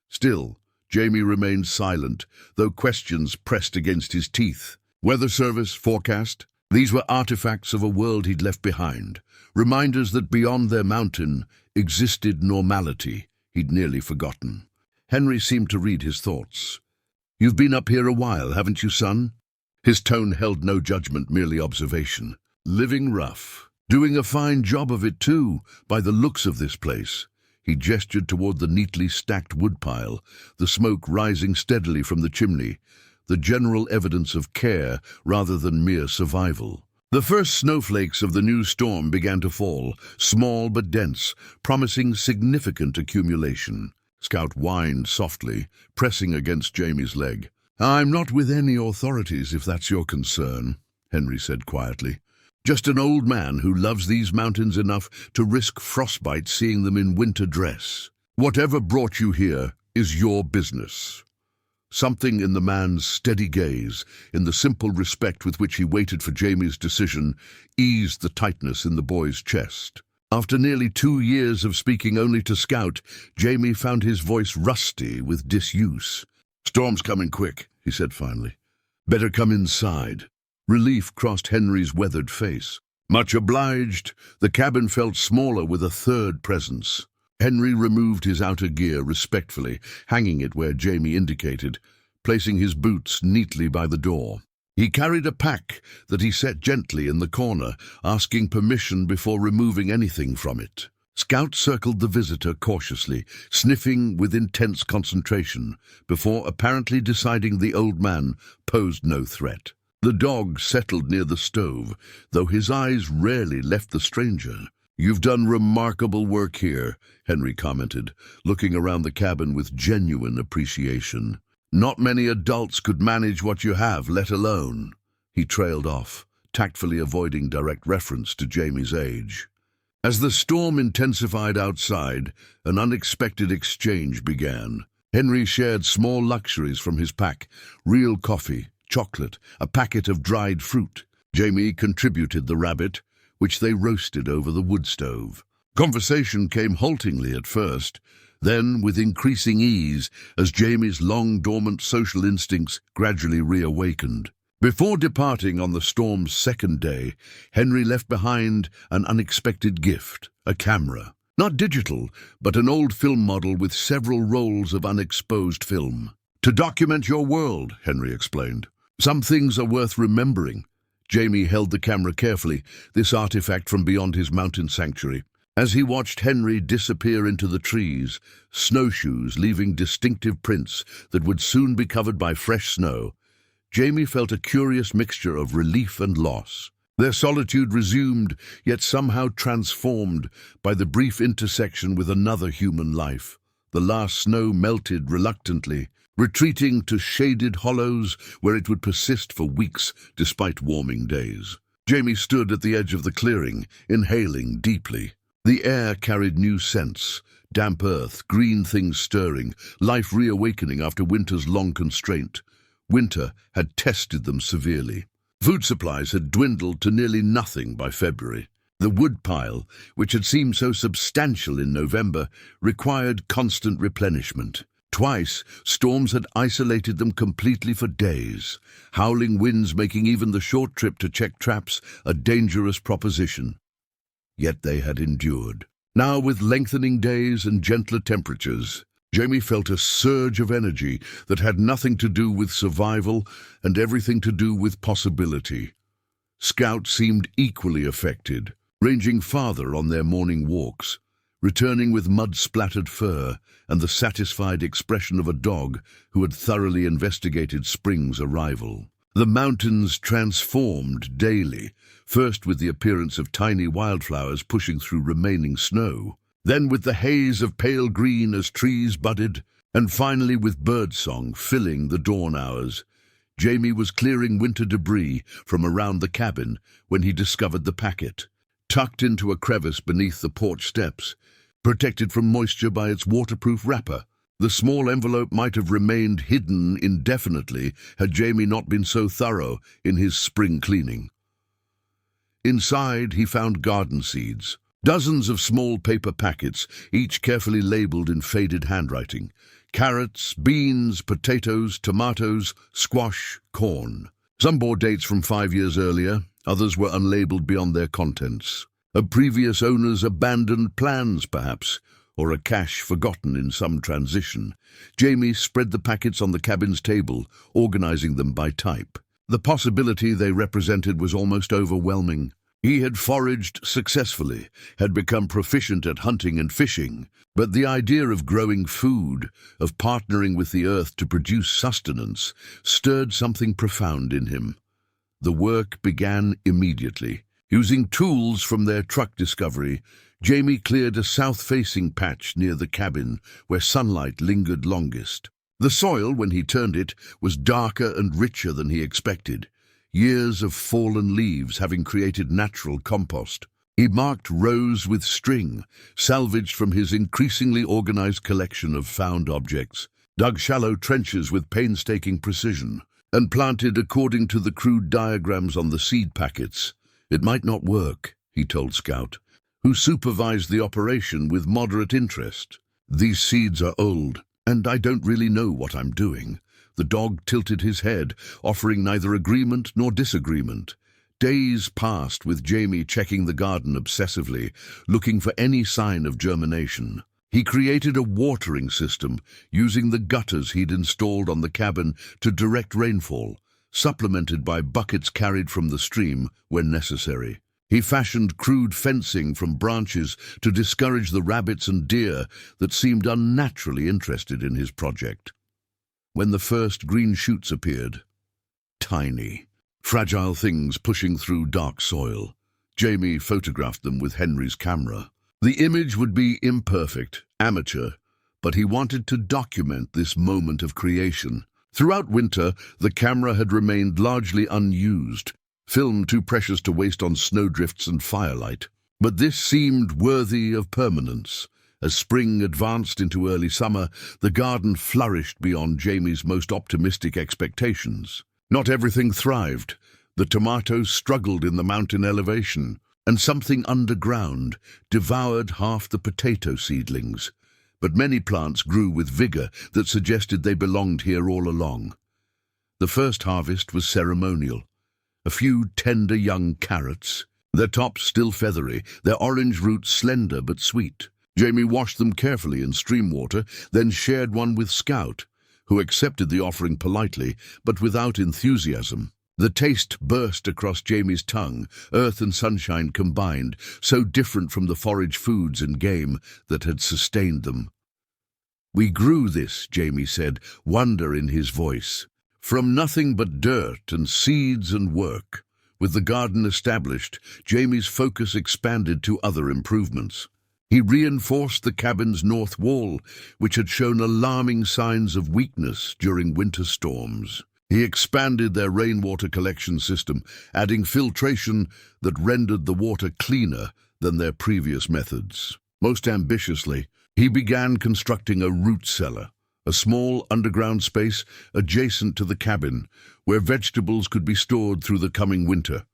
Still, Jamie remained silent, though questions pressed against his teeth. Weather service, forecast, these were artifacts of a world he'd left behind, reminders that beyond their mountain existed normality he'd nearly forgotten. Henry seemed to read his thoughts. "You've been up here a while, haven't you, son?" His tone held no judgment, merely observation. "Living rough. Doing a fine job of it, too, by the looks of this place." He gestured toward the neatly stacked woodpile, the smoke rising steadily from the chimney, the general evidence of care rather than mere survival. The first snowflakes of the new storm began to fall, small but dense, promising significant accumulation. Scout whined softly, pressing against Jamie's leg. "I'm not with any authorities, if that's your concern," Henry said quietly. "Just an old man who loves these mountains enough to risk frostbite seeing them in winter dress. Whatever brought you here is your business." Something in the man's steady gaze, in the simple respect with which he waited for Jamie's decision, eased the tightness in the boy's chest. After nearly 2 years of speaking only to Scout, Jamie found his voice rusty with disuse. "Storm's coming quick," he said finally. "Better come inside." Relief crossed Henry's weathered face. Much obliged. The cabin felt smaller with a third presence. Henry removed his outer gear respectfully, hanging it where Jamie indicated, placing his boots neatly by the door. He carried a pack that he set gently in the corner, asking permission before removing anything from it. Scout circled the visitor cautiously, sniffing with intense concentration, before apparently deciding the old man posed no threat. The dog settled near the stove, though his eyes rarely left the stranger. "You've done remarkable work here," Henry commented, looking around the cabin with genuine appreciation. "Not many adults could manage what you have, let alone." He trailed off, tactfully avoiding direct reference to Jamie's age. As the storm intensified outside, an unexpected exchange began. Henry shared small luxuries from his pack: real coffee, chocolate, a packet of dried fruit. Jamie contributed the rabbit, which they roasted over the wood stove. Conversation came haltingly at first, then with increasing ease as Jamie's long-dormant social instincts gradually reawakened. Before departing on the storm's second day, Henry left behind an unexpected gift: a camera. Not digital, but an old film model with several rolls of unexposed film. "To document your world," Henry explained. "Some things are worth remembering." Jamie held the camera carefully, this artifact from beyond his mountain sanctuary. As he watched Henry disappear into the trees, snowshoes leaving distinctive prints that would soon be covered by fresh snow, Jamie felt a curious mixture of relief and loss. Their solitude resumed, yet somehow transformed by the brief intersection with another human life. The last snow melted reluctantly, retreating to shaded hollows where it would persist for weeks despite warming days. Jamie stood at the edge of the clearing, inhaling deeply. The air carried new scents: damp earth, green things stirring, life reawakening after winter's long constraint. Winter had tested them severely. Food supplies had dwindled to nearly nothing by February. The woodpile, which had seemed so substantial in November, required constant replenishment. Twice, storms had isolated them completely for days, howling winds making even the short trip to check traps a dangerous proposition. Yet they had endured. Now, with lengthening days and gentler temperatures, Jamie felt a surge of energy that had nothing to do with survival and everything to do with possibility. Scout seemed equally affected, ranging farther on their morning walks, returning with mud-splattered fur and the satisfied expression of a dog who had thoroughly investigated spring's arrival. The mountains transformed daily, first with the appearance of tiny wildflowers pushing through remaining snow, then with the haze of pale green as trees budded, and finally with birdsong filling the dawn hours. Jamie was clearing winter debris from around the cabin when he discovered the packet, tucked into a crevice beneath the porch steps, protected from moisture by its waterproof wrapper. The small envelope might have remained hidden indefinitely had Jamie not been so thorough in his spring cleaning. Inside, he found garden seeds. Dozens of small paper packets, each carefully labeled in faded handwriting. Carrots, beans, potatoes, tomatoes, squash, corn. Some bore dates from 5 years earlier, others were unlabeled beyond their contents. A previous owner's abandoned plans, perhaps, or a cache forgotten in some transition. Jamie spread the packets on the cabin's table, organizing them by type. The possibility they represented was almost overwhelming. He had foraged successfully, had become proficient at hunting and fishing, but the idea of growing food, of partnering with the earth to produce sustenance, stirred something profound in him. The work began immediately. Using tools from their truck discovery, Jamie cleared a south-facing patch near the cabin where sunlight lingered longest. The soil, when he turned it, was darker and richer than he expected, years of fallen leaves having created natural compost. He marked rows with string, salvaged from his increasingly organized collection of found objects, dug shallow trenches with painstaking precision, and planted according to the crude diagrams on the seed packets. It might not work, he told Scout, who supervised the operation with moderate interest. "These seeds are old, and I don't really know what I'm doing." The dog tilted his head, offering neither agreement nor disagreement. Days passed with Jamie checking the garden obsessively, looking for any sign of germination. He created a watering system, using the gutters he'd installed on the cabin to direct rainfall, supplemented by buckets carried from the stream when necessary. He fashioned crude fencing from branches to discourage the rabbits and deer that seemed unnaturally interested in his project. When the first green shoots appeared, tiny, fragile things pushing through dark soil, Jamie photographed them with Henry's camera. The image would be imperfect, amateur, but he wanted to document this moment of creation. Throughout winter, the camera had remained largely unused, film too precious to waste on snowdrifts and firelight. But this seemed worthy of permanence. As spring advanced into early summer, the garden flourished beyond Jamie's most optimistic expectations. Not everything thrived. The tomatoes struggled in the mountain elevation, and something underground devoured half the potato seedlings. But many plants grew with vigor that suggested they belonged here all along. The first harvest was ceremonial. A few tender young carrots, their tops still feathery, their orange roots slender but sweet. Jamie washed them carefully in stream water, then shared one with Scout, who accepted the offering politely, but without enthusiasm. The taste burst across Jamie's tongue, earth and sunshine combined, so different from the forage foods and game that had sustained them. "We grew this," Jamie said, wonder in his voice. "From nothing but dirt and seeds and work." With the garden established, Jamie's focus expanded to other improvements. He reinforced the cabin's north wall, which had shown alarming signs of weakness during winter storms. He expanded their rainwater collection system, adding filtration that rendered the water cleaner than their previous methods. Most ambitiously, he began constructing a root cellar, a small underground space adjacent to the cabin, where vegetables could be stored through the coming winter.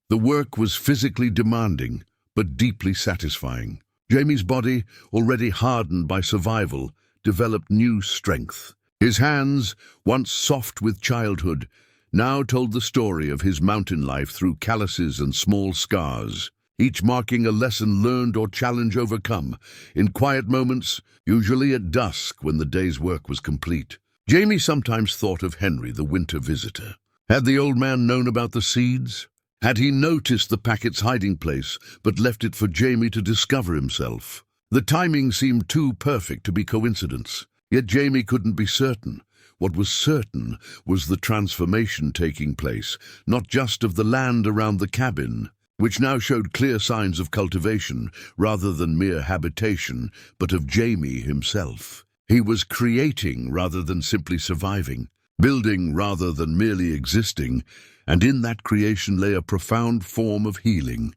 The work was physically demanding, but deeply satisfying. Jamie's body, already hardened by survival, developed new strength. His hands, once soft with childhood, now told the story of his mountain life through calluses and small scars, each marking a lesson learned or challenge overcome, in quiet moments, usually at dusk when the day's work was complete. Jamie sometimes thought of Henry, the winter visitor. Had the old man known about the seeds? Had he noticed the packet's hiding place, but left it for Jamie to discover himself? The timing seemed too perfect to be coincidence, yet Jamie couldn't be certain. What was certain was the transformation taking place, not just of the land around the cabin, which now showed clear signs of cultivation rather than mere habitation, but of Jamie himself. He was creating rather than simply surviving, building rather than merely existing, and in that creation lay a profound form of healing.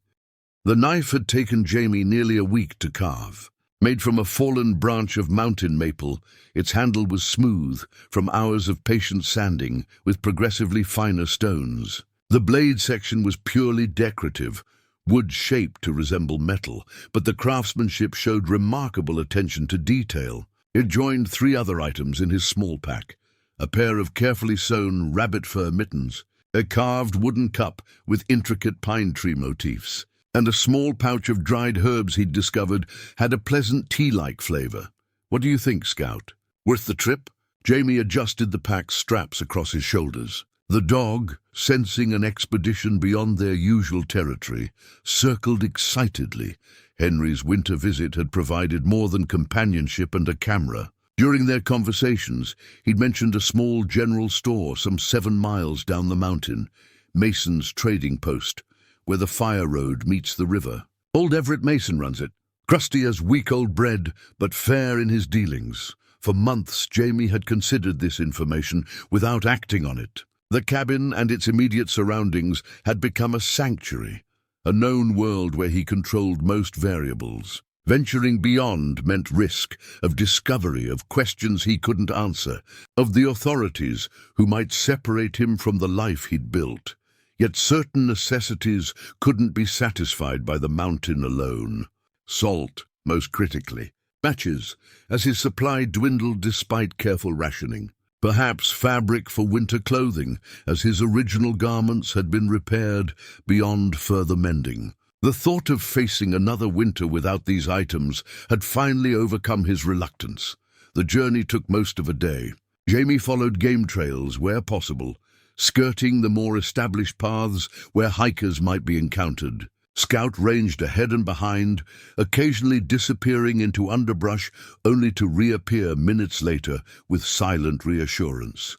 The knife had taken Jamie nearly a week to carve. Made from a fallen branch of mountain maple, its handle was smooth from hours of patient sanding with progressively finer stones. The blade section was purely decorative, wood shaped to resemble metal, but the craftsmanship showed remarkable attention to detail. It joined 3 other items in his small pack: a pair of carefully sewn rabbit fur mittens, a carved wooden cup with intricate pine tree motifs, and a small pouch of dried herbs he'd discovered had a pleasant tea-like flavor. "What do you think, Scout? Worth the trip?" Jamie adjusted the pack's straps across his shoulders. The dog, sensing an expedition beyond their usual territory, circled excitedly. Henry's winter visit had provided more than companionship and a camera. During their conversations, he'd mentioned a small general store some 7 miles down the mountain, Mason's trading post, where the fire road meets the river. "Old Everett Mason runs it. Crusty as week-old bread, but fair in his dealings." For months, Jamie had considered this information without acting on it. The cabin and its immediate surroundings had become a sanctuary, a known world where he controlled most variables. Venturing beyond meant risk, of discovery, of questions he couldn't answer, of the authorities who might separate him from the life he'd built. Yet certain necessities couldn't be satisfied by the mountain alone. Salt, most critically. Matches, as his supply dwindled despite careful rationing. Perhaps fabric for winter clothing, as his original garments had been repaired beyond further mending. The thought of facing another winter without these items had finally overcome his reluctance. The journey took most of a day. Jamie followed game trails where possible, skirting the more established paths where hikers might be encountered. Scout ranged ahead and behind, occasionally disappearing into underbrush only to reappear minutes later with silent reassurance.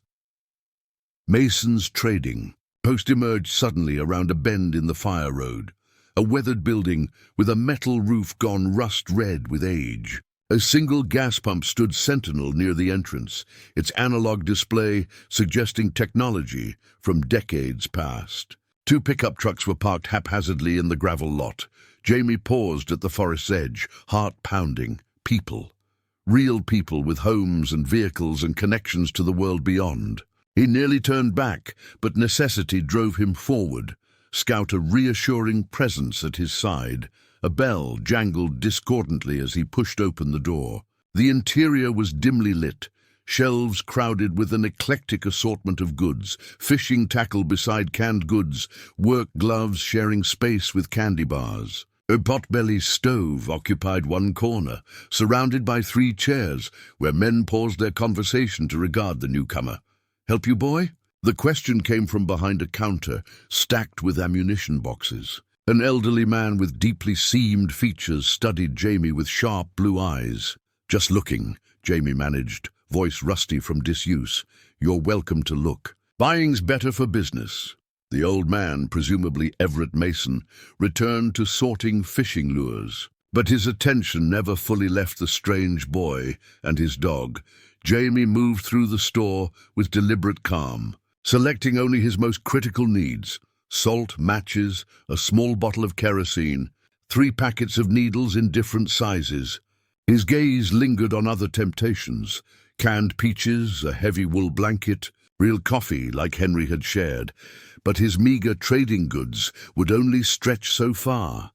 Mason's trading post emerged suddenly around a bend in the fire road, a weathered building with a metal roof gone rust-red with age. A single gas pump stood sentinel near the entrance, its analog display suggesting technology from decades past. 2 pickup trucks were parked haphazardly in the gravel lot. Jamie paused at the forest's edge, heart pounding. People. Real people with homes and vehicles and connections to the world beyond. He nearly turned back, but necessity drove him forward. Scout a reassuring presence at his side. A bell jangled discordantly as he pushed open the door. The interior was dimly lit, shelves crowded with an eclectic assortment of goods, fishing tackle beside canned goods, work gloves sharing space with candy bars. A potbelly stove occupied one corner, surrounded by 3 chairs, where men paused their conversation to regard the newcomer. "Help you, boy?" The question came from behind a counter, stacked with ammunition boxes. An elderly man with deeply seamed features studied Jamie with sharp blue eyes. "Just looking," Jamie managed, voice rusty from disuse. "You're welcome to look. Buying's better for business." The old man, presumably Everett Mason, returned to sorting fishing lures. But his attention never fully left the strange boy and his dog. Jamie moved through the store with deliberate calm, selecting only his most critical needs: salt, matches, a small bottle of kerosene, 3 packets of needles in different sizes. His gaze lingered on other temptations: canned peaches, a heavy wool blanket, real coffee like Henry had shared. But his meager trading goods would only stretch so far.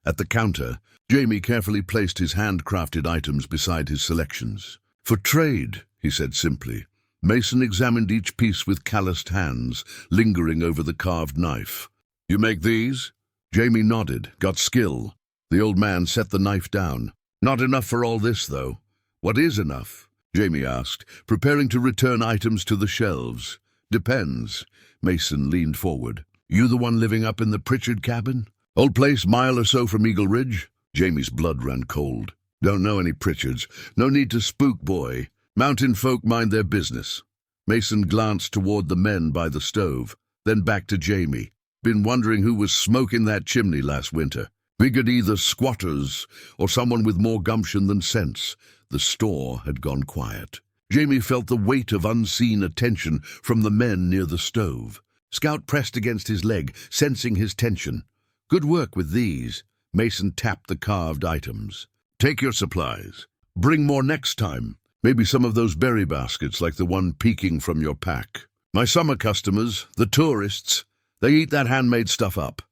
At the counter, Jamie carefully placed his handcrafted items beside his selections. "For trade," he said simply. Mason examined each piece with calloused hands, lingering over the carved knife. "You make these?" Jamie nodded. "Got skill." The old man set the knife down. "Not enough for all this, though." "What is enough?" Jamie asked, preparing to return items to the shelves. "Depends." Mason leaned forward. "You the one living up in the Pritchard cabin? Old place mile or so from Eagle Ridge?" Jamie's blood ran cold. "Don't know any Pritchards. No need to spook, boy. Mountain folk mind their business." Mason glanced toward the men by the stove, then back to Jamie. "Been wondering who was smoking that chimney last winter. Figured either squatters or someone with more gumption than sense." The store had gone quiet. Jamie felt the weight of unseen attention from the men near the stove. Scout pressed against his leg, sensing his tension. "Good work with these." Mason tapped the carved items. "Take your supplies. Bring more next time. Maybe some of those berry baskets like the one peeking from your pack. My summer customers, the tourists, they eat that handmade stuff up."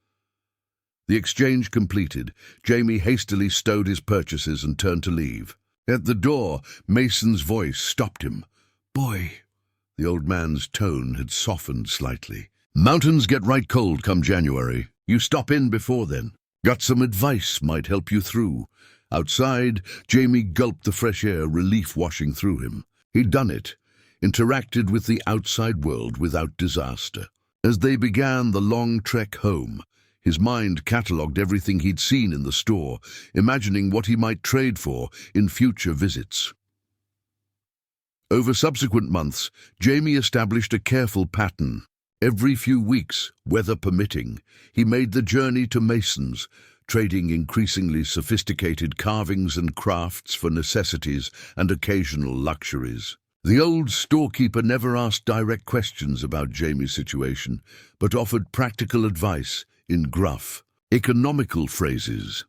The exchange completed, Jamie hastily stowed his purchases and turned to leave. At the door, Mason's voice stopped him. "Boy." The old man's tone had softened slightly. "Mountains get right cold come January. You stop in before then. Got some advice might help you through." Outside, Jamie gulped the fresh air, relief washing through him. He'd done it, interacted with the outside world without disaster. As they began the long trek home, his mind catalogued everything he'd seen in the store, imagining what he might trade for in future visits. Over subsequent months, Jamie established a careful pattern. Every few weeks, weather permitting, he made the journey to Mason's, trading increasingly sophisticated carvings and crafts for necessities and occasional luxuries. The old storekeeper never asked direct questions about Jamie's situation, but offered practical advice in gruff, economical phrases.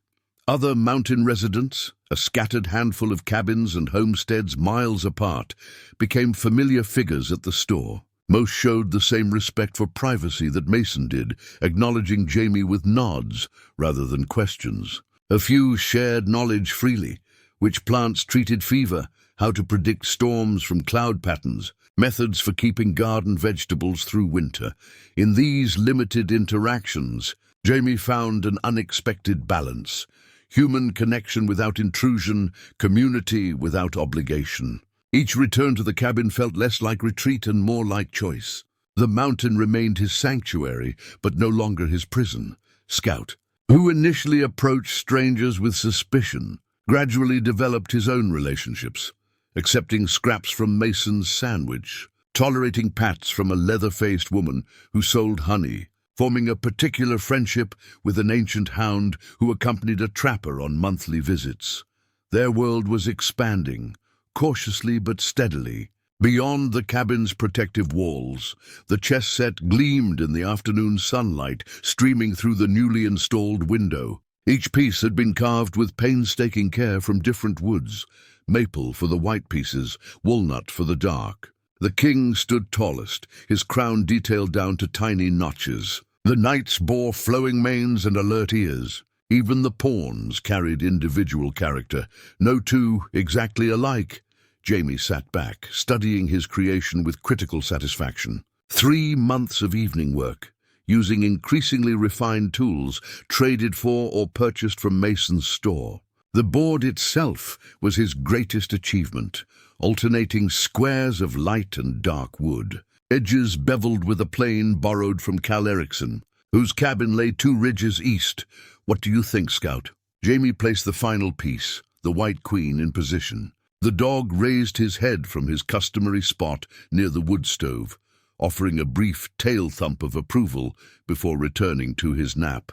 Other mountain residents, a scattered handful of cabins and homesteads miles apart, became familiar figures at the store. Most showed the same respect for privacy that Mason did, acknowledging Jamie with nods rather than questions. A few shared knowledge freely, which plants treated fever, how to predict storms from cloud patterns, methods for keeping garden vegetables through winter. In these limited interactions, Jamie found an unexpected balance: human connection without intrusion, community without obligation. Each return to the cabin felt less like retreat and more like choice. The mountain remained his sanctuary, but no longer his prison. Scout, who initially approached strangers with suspicion, gradually developed his own relationships, accepting scraps from Mason's sandwich, tolerating pats from a leather-faced woman who sold honey, forming a particular friendship with an ancient hound who accompanied a trapper on monthly visits. Their world was expanding, cautiously but steadily. Beyond the cabin's protective walls, the chess set gleamed in the afternoon sunlight streaming through the newly installed window. Each piece had been carved with painstaking care from different woods: maple for the white pieces, walnut for the dark. The king stood tallest, his crown detailed down to tiny notches. The knights bore flowing manes and alert ears. Even the pawns carried individual character, no two exactly alike. Jamie sat back, studying his creation with critical satisfaction. 3 months of evening work, using increasingly refined tools traded for or purchased from Mason's store. The board itself was his greatest achievement, alternating squares of light and dark wood, edges beveled with a plane borrowed from Calloused, whose cabin lay 2 ridges east. What do you think, Scout? Jamie placed the final piece, the White Queen, in position. The dog raised his head from his customary spot near the wood stove, offering a brief tail thump of approval before returning to his nap.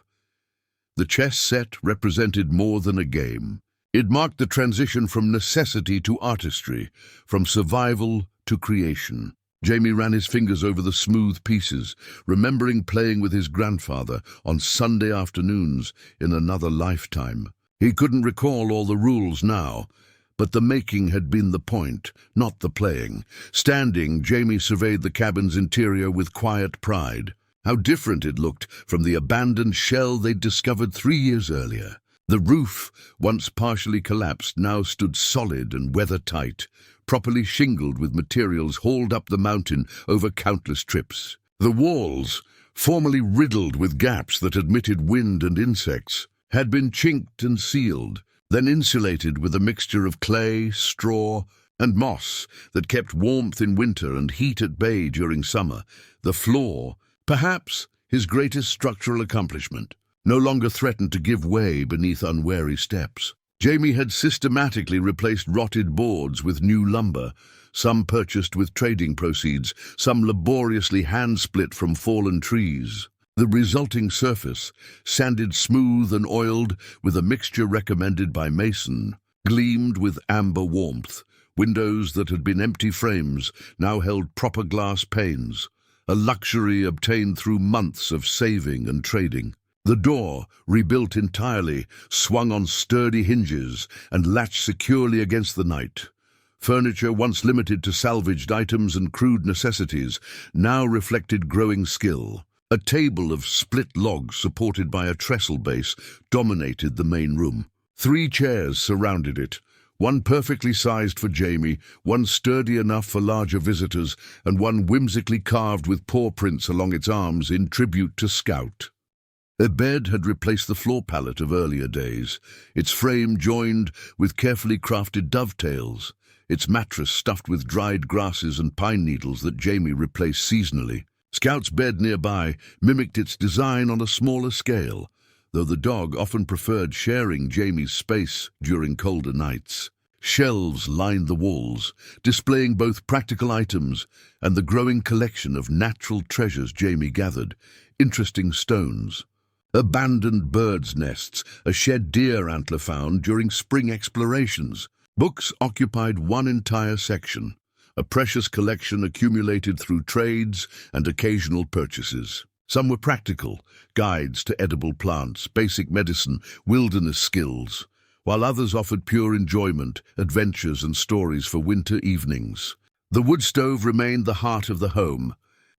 The chess set represented more than a game. It marked the transition from necessity to artistry, from survival to creation. Jamie ran his fingers over the smooth pieces, remembering playing with his grandfather on Sunday afternoons in another lifetime. He couldn't recall all the rules now, but the making had been the point, not the playing. Standing, Jamie surveyed the cabin's interior with quiet pride. How different it looked from the abandoned shell they'd discovered 3 years earlier. The roof, once partially collapsed, now stood solid and weather-tight, properly shingled with materials hauled up the mountain over countless trips. The walls, formerly riddled with gaps that admitted wind and insects, had been chinked and sealed, then insulated with a mixture of clay, straw, and moss that kept warmth in winter and heat at bay during summer. The floor, perhaps his greatest structural accomplishment, no longer threatened to give way beneath unwary steps. Jamie had systematically replaced rotted boards with new lumber, some purchased with trading proceeds, some laboriously hand-split from fallen trees. The resulting surface, sanded smooth and oiled with a mixture recommended by Mason, gleamed with amber warmth. Windows that had been empty frames now held proper glass panes, a luxury obtained through months of saving and trading. The door, rebuilt entirely, swung on sturdy hinges and latched securely against the night. Furniture, once limited to salvaged items and crude necessities, now reflected growing skill. A table of split logs supported by a trestle base dominated the main room. 3 chairs surrounded it, one perfectly sized for Jamie, one sturdy enough for larger visitors, and one whimsically carved with paw prints along its arms in tribute to Scout. A bed had replaced the floor pallet of earlier days, its frame joined with carefully crafted dovetails, its mattress stuffed with dried grasses and pine needles that Jamie replaced seasonally. Scout's bed nearby mimicked its design on a smaller scale, though the dog often preferred sharing Jamie's space during colder nights. Shelves lined the walls, displaying both practical items and the growing collection of natural treasures Jamie gathered: interesting stones, abandoned birds' nests, a shed deer antler found during spring explorations. Books occupied one entire section, a precious collection accumulated through trades and occasional purchases. Some were practical, guides to edible plants, basic medicine, wilderness skills, while others offered pure enjoyment, adventures and stories for winter evenings. The wood stove remained the heart of the home,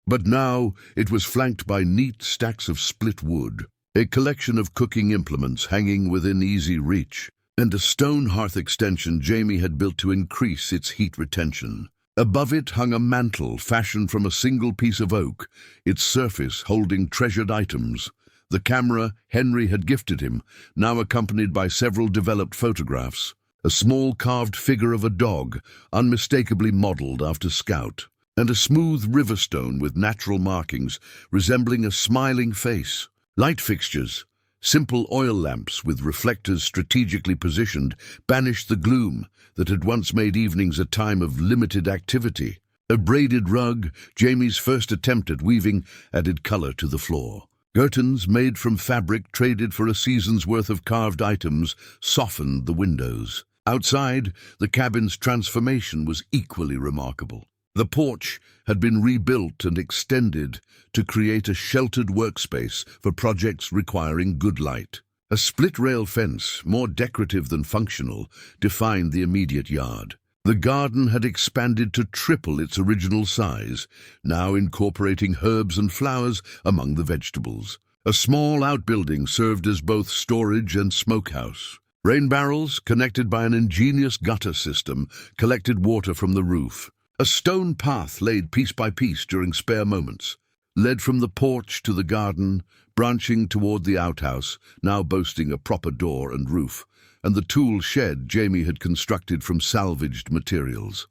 But now it was flanked by neat stacks of split wood, a collection of cooking implements hanging within easy reach, and a stone hearth extension Jamie had built to increase its heat retention. Above it hung a mantle fashioned from a single piece of oak, its surface holding treasured items. The camera Henry had gifted him, now accompanied by several developed photographs. A small carved figure of a dog, unmistakably modeled after Scout, and a smooth river stone with natural markings resembling a smiling face. Light fixtures, simple oil lamps with reflectors strategically positioned, banished the gloom that had once made evenings a time of limited activity. A braided rug, Jamie's first attempt at weaving, added color to the floor. Curtains made from fabric traded for a season's worth of carved items softened the windows. Outside, the cabin's transformation was equally remarkable. The porch had been rebuilt and extended to create a sheltered workspace for projects requiring good light. A split-rail fence, more decorative than functional, defined the immediate yard. The garden had expanded to triple its original size, now incorporating herbs and flowers among the vegetables. A small outbuilding served as both storage and smokehouse. Rain barrels, connected by an ingenious gutter system, collected water from the roof. A stone path laid piece by piece during spare moments led from the porch to the garden, branching toward the outhouse, now boasting a proper door and roof, and the tool shed Jamie had constructed from salvaged materials.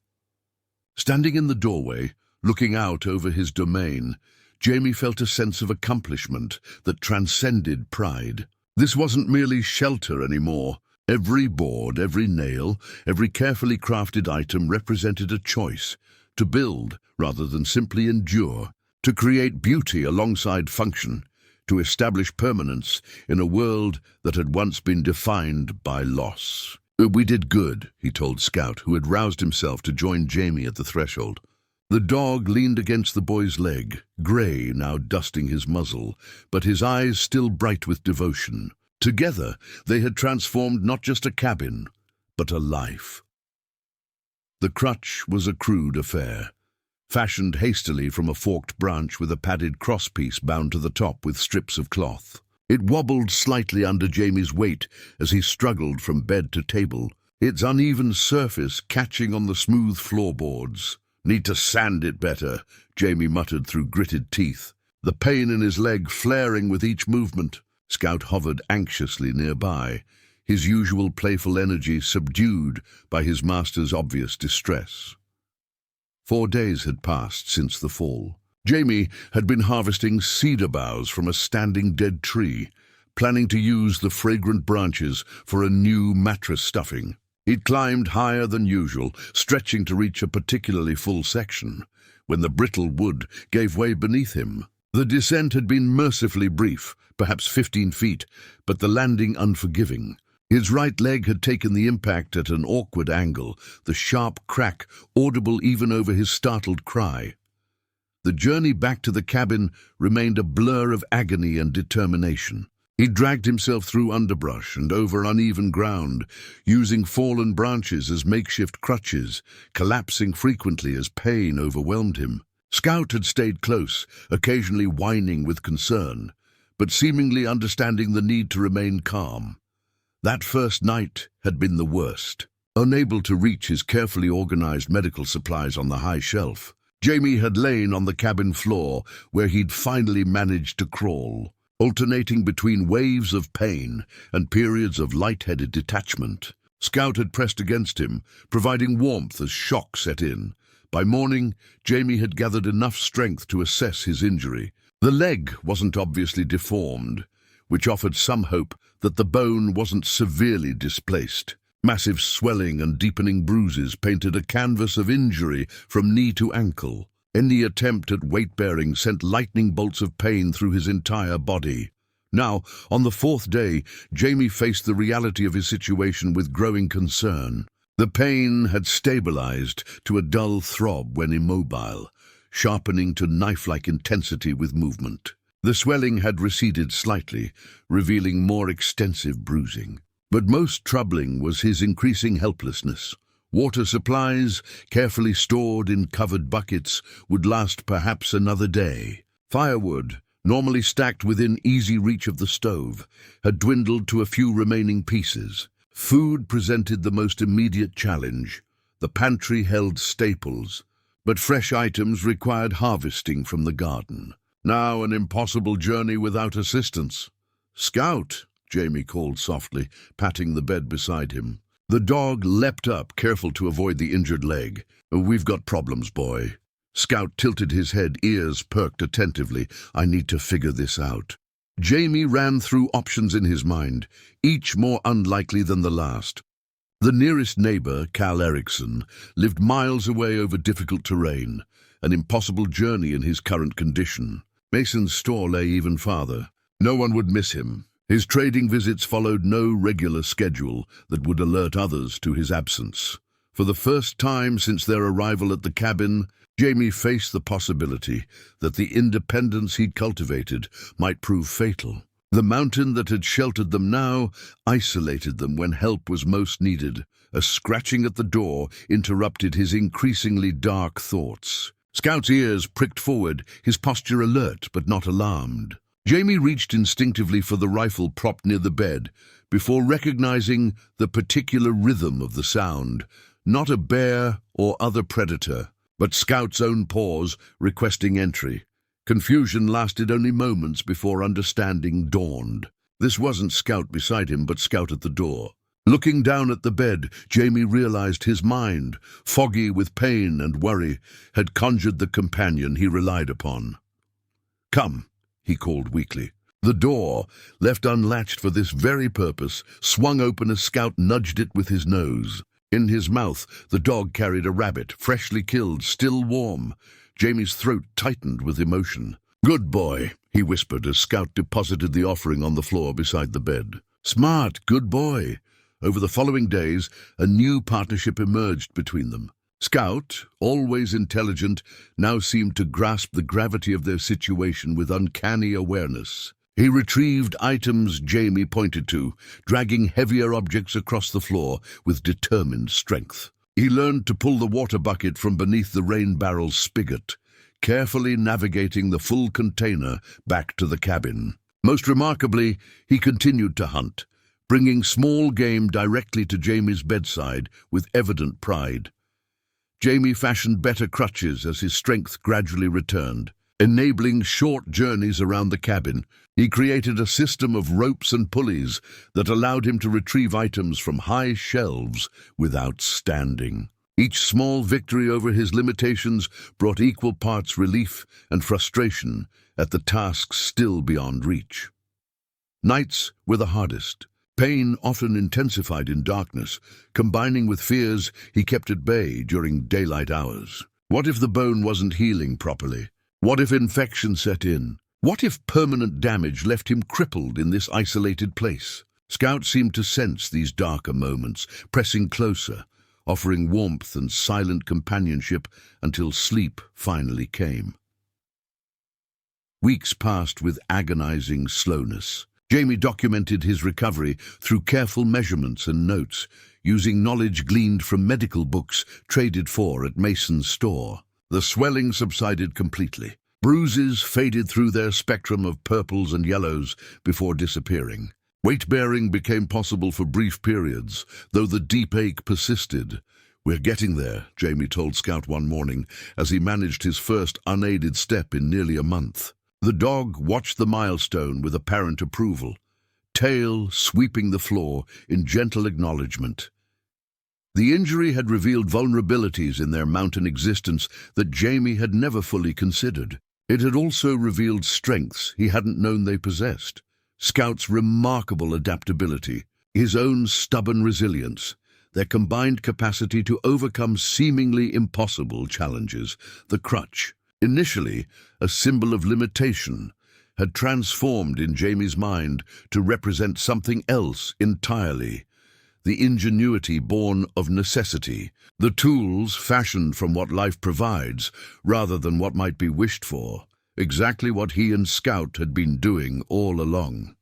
Standing in the doorway, looking out over his domain, Jamie felt a sense of accomplishment that transcended pride. This wasn't merely shelter anymore. Every board, every nail, every carefully crafted item represented a choice to build rather than simply endure, to create beauty alongside function, to establish permanence in a world that had once been defined by loss. "We did good," he told Scout, who had roused himself to join Jamie at the threshold. The dog leaned against the boy's leg, grey now dusting his muzzle, but his eyes still bright with devotion. Together, they had transformed not just a cabin, but a life. The crutch was a crude affair, fashioned hastily from a forked branch with a padded crosspiece bound to the top with strips of cloth. It wobbled slightly under Jamie's weight as he struggled from bed to table, its uneven surface catching on the smooth floorboards. "Need to sand it better," Jamie muttered through gritted teeth, the pain in his leg flaring with each movement. Scout hovered anxiously nearby, his usual playful energy subdued by his master's obvious distress. 4 days had passed since the fall. Jamie had been harvesting cedar boughs from a standing dead tree, planning to use the fragrant branches for a new mattress stuffing. He'd climbed higher than usual, stretching to reach a particularly full section, when the brittle wood gave way beneath him. The descent had been mercifully brief, perhaps 15 feet, but the landing unforgiving. His right leg had taken the impact at an awkward angle, the sharp crack audible even over his startled cry. The journey back to the cabin remained a blur of agony and determination. He dragged himself through underbrush and over uneven ground, using fallen branches as makeshift crutches, collapsing frequently as pain overwhelmed him. Scout had stayed close, occasionally whining with concern, but seemingly understanding the need to remain calm. That first night had been the worst. Unable to reach his carefully organized medical supplies on the high shelf, Jamie had lain on the cabin floor where he'd finally managed to crawl, alternating between waves of pain and periods of light-headed detachment. Scout had pressed against him, providing warmth as shock set in. By morning, Jamie had gathered enough strength to assess his injury. The leg wasn't obviously deformed, which offered some hope that the bone wasn't severely displaced. Massive swelling and deepening bruises painted a canvas of injury from knee to ankle. Any attempt at weight-bearing sent lightning bolts of pain through his entire body. Now, on the 4th day, Jamie faced the reality of his situation with growing concern. The pain had stabilized to a dull throb when immobile, sharpening to knife-like intensity with movement. The swelling had receded slightly, revealing more extensive bruising. But most troubling was his increasing helplessness. Water supplies, carefully stored in covered buckets, would last perhaps another day. Firewood, normally stacked within easy reach of the stove, had dwindled to a few remaining pieces. Food presented the most immediate challenge. The pantry held staples, but fresh items required harvesting from the garden. Now an impossible journey without assistance. "Scout," Jamie called softly, patting the bed beside him. The dog leapt up, careful to avoid the injured leg. "We've got problems, boy." Scout tilted his head, ears perked attentively. "I need to figure this out." Jamie ran through options in his mind, each more unlikely than the last. The nearest neighbor, Cal Erickson, lived miles away over difficult terrain, an impossible journey in his current condition. Mason's store lay even farther. No one would miss him. His trading visits followed no regular schedule that would alert others to his absence. For the first time since their arrival at the cabin, Jamie faced the possibility that the independence he'd cultivated might prove fatal. The mountain that had sheltered them now isolated them when help was most needed. A scratching at the door interrupted his increasingly dark thoughts. Scout's ears pricked forward, his posture alert but not alarmed. Jamie reached instinctively for the rifle propped near the bed before recognizing the particular rhythm of the sound. Not a bear or other predator, but Scout's own paws requesting entry. Confusion lasted only moments before understanding dawned. This wasn't Scout beside him, but Scout at the door. Looking down at the bed, Jamie realized his mind, foggy with pain and worry, had conjured the companion he relied upon. "Come," he called weakly. The door, left unlatched for this very purpose, swung open as Scout nudged it with his nose. In his mouth, the dog carried a rabbit, freshly killed, still warm. Jamie's throat tightened with emotion. "Good boy," he whispered as Scout deposited the offering on the floor beside the bed. "Smart, good boy." Over the following days, a new partnership emerged between them. Scout, always intelligent, now seemed to grasp the gravity of their situation with uncanny awareness. He retrieved items Jamie pointed to, dragging heavier objects across the floor with determined strength. He learned to pull the water bucket from beneath the rain barrel's spigot, carefully navigating the full container back to the cabin. Most remarkably, he continued to hunt, bringing small game directly to Jamie's bedside with evident pride. Jamie fashioned better crutches as his strength gradually returned. Enabling short journeys around the cabin, he created a system of ropes and pulleys that allowed him to retrieve items from high shelves without standing. Each small victory over his limitations brought equal parts relief and frustration at the tasks still beyond reach. Nights were the hardest. Pain often intensified in darkness, combining with fears he kept at bay during daylight hours. What if the bone wasn't healing properly? What if infection set in? What if permanent damage left him crippled in this isolated place? Scout seemed to sense these darker moments, pressing closer, offering warmth and silent companionship until sleep finally came. Weeks passed with agonizing slowness. Jamie documented his recovery through careful measurements and notes, using knowledge gleaned from medical books traded for at Mason's store. The swelling subsided completely. Bruises faded through their spectrum of purples and yellows before disappearing. Weight-bearing became possible for brief periods, though the deep ache persisted. "We're getting there," Jamie told Scout one morning as he managed his first unaided step in nearly a month. The dog watched the milestone with apparent approval, tail sweeping the floor in gentle acknowledgement. The injury had revealed vulnerabilities in their mountain existence that Jamie had never fully considered. It had also revealed strengths he hadn't known they possessed. Scout's remarkable adaptability, his own stubborn resilience, their combined capacity to overcome seemingly impossible challenges. The crutch, initially a symbol of limitation, had transformed in Jamie's mind to represent something else entirely. The ingenuity born of necessity, the tools fashioned from what life provides rather than what might be wished for, exactly what he and Scout had been doing all along.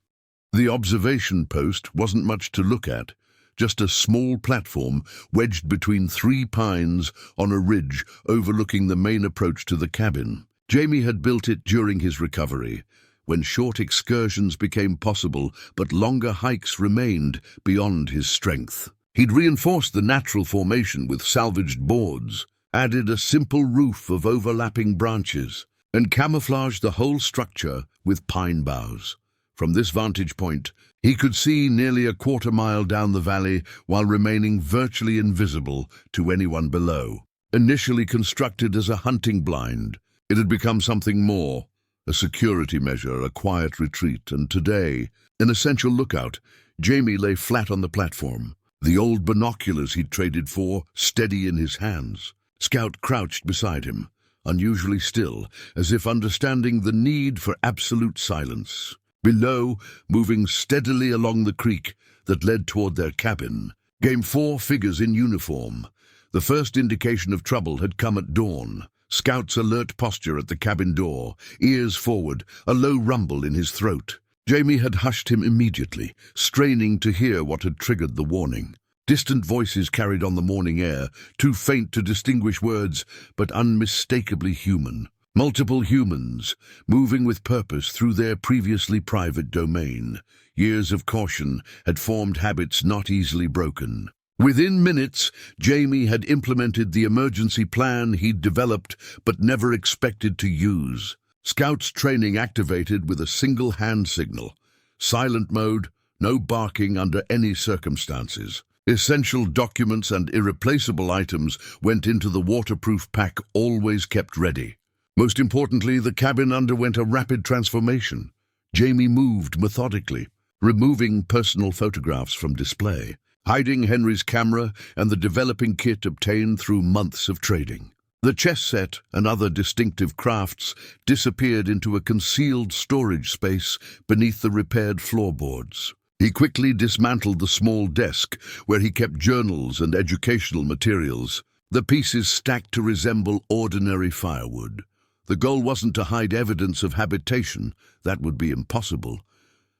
The observation post wasn't much to look at, just a small platform wedged between three pines on a ridge overlooking the main approach to the cabin. Jamie had built it during his recovery, when short excursions became possible but longer hikes remained beyond his strength. He'd reinforced the natural formation with salvaged boards, added a simple roof of overlapping branches, and camouflaged the whole structure with pine boughs. From this vantage point, he could see nearly a quarter-mile down the valley while remaining virtually invisible to anyone below. Initially constructed as a hunting blind, it had become something more, a security measure, a quiet retreat, and today, an essential lookout. Jamie lay flat on the platform, the old binoculars he'd traded for steady in his hands. Scout crouched beside him, unusually still, as if understanding the need for absolute silence. Below, moving steadily along the creek that led toward their cabin, came four figures in uniform. The first indication of trouble had come at dawn. Scout's alert posture at the cabin door, ears forward, a low rumble in his throat. Jamie had hushed him immediately, straining to hear what had triggered the warning. Distant voices carried on the morning air, too faint to distinguish words, but unmistakably human. Multiple humans, moving with purpose through their previously private domain. Years of caution had formed habits not easily broken. Within minutes, Jamie had implemented the emergency plan he'd developed but never expected to use. Scout's training activated with a single hand signal. Silent mode, no barking under any circumstances. Essential documents and irreplaceable items went into the waterproof pack always kept ready. Most importantly, the cabin underwent a rapid transformation. Jamie moved methodically, removing personal photographs from display, hiding Henry's camera and the developing kit obtained through months of trading. The chess set and other distinctive crafts disappeared into a concealed storage space beneath the repaired floorboards. He quickly dismantled the small desk where he kept journals and educational materials, the pieces stacked to resemble ordinary firewood. The goal wasn't to hide evidence of habitation, that would be impossible,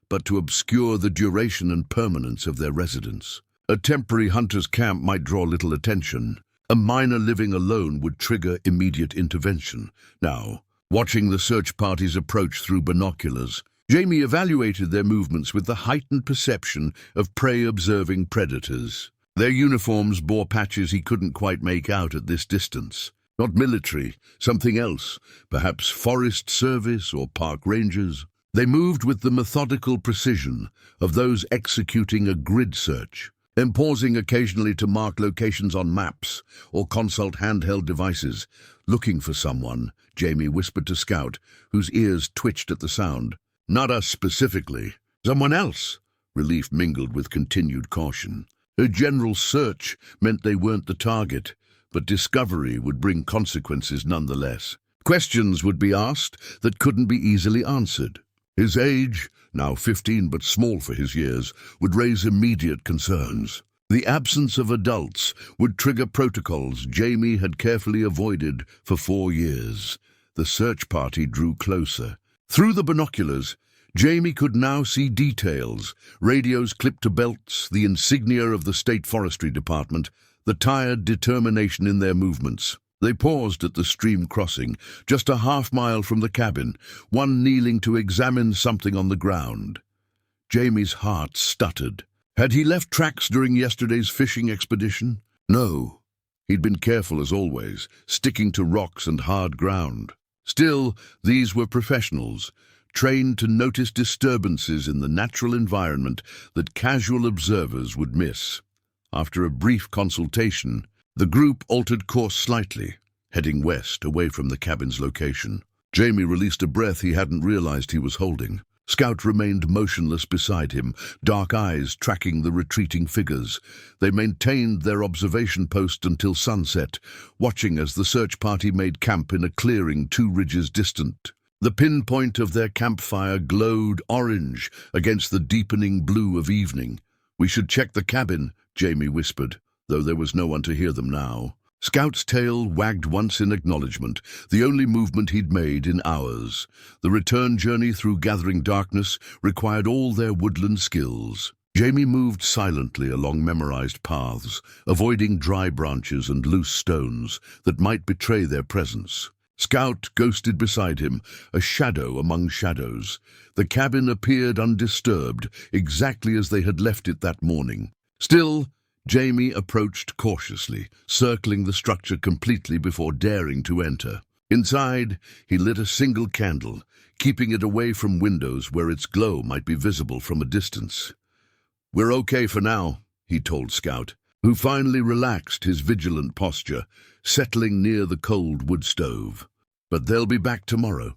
but to obscure the duration and permanence of their residence. A temporary hunter's camp might draw little attention. A miner living alone would trigger immediate intervention. Now, watching the search parties approach through binoculars, Jamie evaluated their movements with the heightened perception of prey-observing predators. Their uniforms bore patches he couldn't quite make out at this distance. Not military, something else, perhaps forest service or park rangers. They moved with the methodical precision of those executing a grid search, and pausing occasionally to mark locations on maps or consult handheld devices. Looking for someone, Jamie whispered to Scout, whose ears twitched at the sound. Not us specifically. Someone else. Relief mingled with continued caution. A general search meant they weren't the target, but discovery would bring consequences nonetheless. Questions would be asked that couldn't be easily answered. His age, now 15 but small for his years, would raise immediate concerns. The absence of adults would trigger protocols Jamie had carefully avoided for 4 years. The search party drew closer. Through the binoculars, Jamie could now see details, radios clipped to belts, the insignia of the State Forestry Department, the tired determination in their movements. They paused at the stream crossing, just a half-mile from the cabin, one kneeling to examine something on the ground. Jamie's heart stuttered. Had he left tracks during yesterday's fishing expedition? No. He'd been careful as always, sticking to rocks and hard ground. Still, these were professionals, trained to notice disturbances in the natural environment that casual observers would miss. After a brief consultation, the group altered course slightly, heading west away from the cabin's location. Jamie released a breath he hadn't realized he was holding. Scout remained motionless beside him, dark eyes tracking the retreating figures. They maintained their observation post until sunset, watching as the search party made camp in a clearing 2 ridges distant. The pinpoint of their campfire glowed orange against the deepening blue of evening. "We should check the cabin," Jamie whispered, though there was no one to hear them now. Scout's tail wagged once in acknowledgement, the only movement he'd made in hours. The return journey through gathering darkness required all their woodland skills. Jamie moved silently along memorized paths, avoiding dry branches and loose stones that might betray their presence. Scout ghosted beside him, a shadow among shadows. The cabin appeared undisturbed, exactly as they had left it that morning. Still, Jamie approached cautiously, circling the structure completely before daring to enter. Inside, he lit a single candle, keeping it away from windows where its glow might be visible from a distance. "We're okay for now," he told Scout, who finally relaxed his vigilant posture, settling near the cold wood stove. "But they'll be back tomorrow."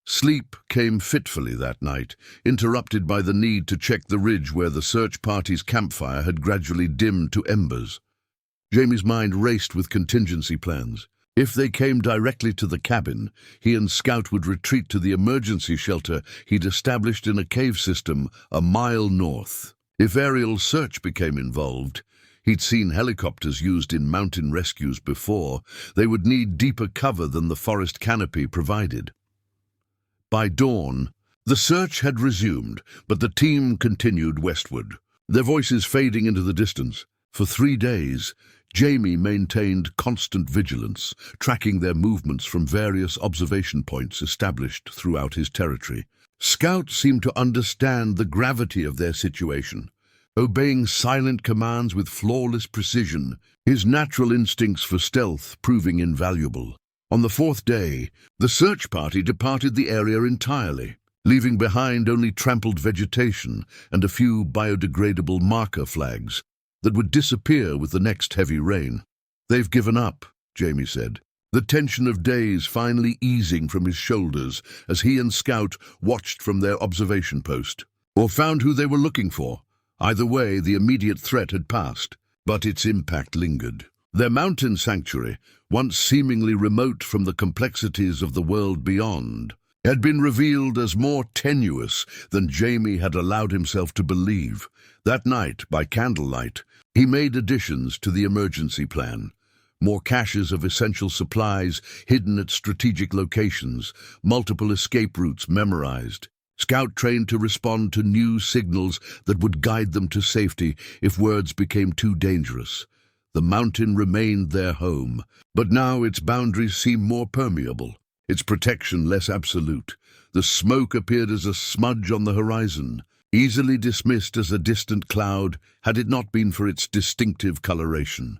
Sleep came fitfully that night, interrupted by the need to check the ridge where the search party's campfire had gradually dimmed to embers. Jamie's mind raced with contingency plans. If they came directly to the cabin, he and Scout would retreat to the emergency shelter he'd established in a cave system a mile north. If aerial search became involved, he'd seen helicopters used in mountain rescues before, they would need deeper cover than the forest canopy provided. By dawn, the search had resumed, but the team continued westward, their voices fading into the distance. For 3 days, Jamie maintained constant vigilance, tracking their movements from various observation points established throughout his territory. Scout seemed to understand the gravity of their situation, obeying silent commands with flawless precision, his natural instincts for stealth proving invaluable. On the 4th day, the search party departed the area entirely, leaving behind only trampled vegetation and a few biodegradable marker flags that would disappear with the next heavy rain. "They've given up," Jamie said, the tension of days finally easing from his shoulders as he and Scout watched from their observation post, or found who they were looking for. Either way, the immediate threat had passed, but its impact lingered. Their mountain sanctuary, once seemingly remote from the complexities of the world beyond, had been revealed as more tenuous than Jamie had allowed himself to believe. That night, by candlelight, he made additions to the emergency plan. More caches of essential supplies hidden at strategic locations, multiple escape routes memorized. Scout trained to respond to new signals that would guide them to safety if words became too dangerous. The mountain remained their home, but now its boundaries seemed more permeable, its protection less absolute. The smoke appeared as a smudge on the horizon, easily dismissed as a distant cloud had it not been for its distinctive coloration.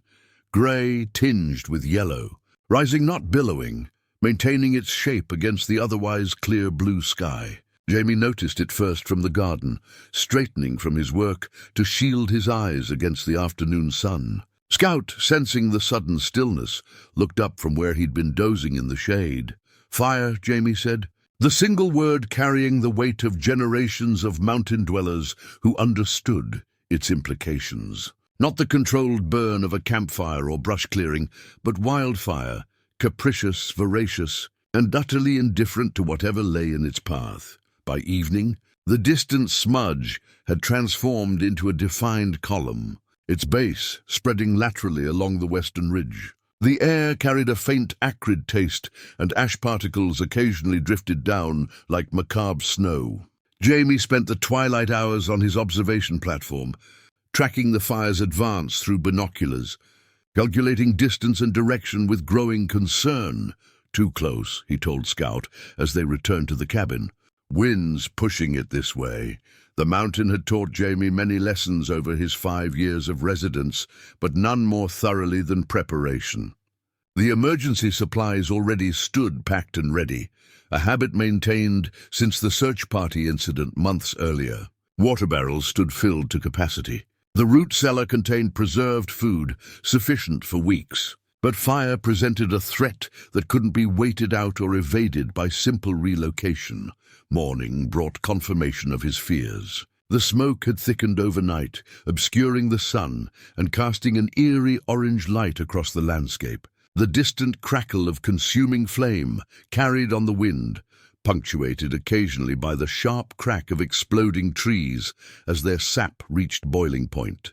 Grey tinged with yellow, rising not billowing, maintaining its shape against the otherwise clear blue sky. Jamie noticed it first from the garden, straightening from his work to shield his eyes against the afternoon sun. Scout, sensing the sudden stillness, looked up from where he'd been dozing in the shade. "Fire," Jamie said, the single word carrying the weight of generations of mountain dwellers who understood its implications. Not the controlled burn of a campfire or brush clearing, but wildfire, capricious, voracious, and utterly indifferent to whatever lay in its path. By evening, the distant smudge had transformed into a defined column, its base spreading laterally along the western ridge. The air carried a faint acrid taste, and ash particles occasionally drifted down like macabre snow. Jamie spent the twilight hours on his observation platform, tracking the fire's advance through binoculars, calculating distance and direction with growing concern. "Too close," he told Scout as they returned to the cabin. "Winds pushing it this way." The mountain had taught Jamie many lessons over his 5 years of residence, but none more thoroughly than preparation. The emergency supplies already stood packed and ready, a habit maintained since the search party incident months earlier. Water barrels stood filled to capacity. The root cellar contained preserved food, sufficient for weeks. But fire presented a threat that couldn't be waited out or evaded by simple relocation. Morning brought confirmation of his fears. The smoke had thickened overnight, obscuring the sun and casting an eerie orange light across the landscape. The distant crackle of consuming flame carried on the wind, punctuated occasionally by the sharp crack of exploding trees as their sap reached boiling point.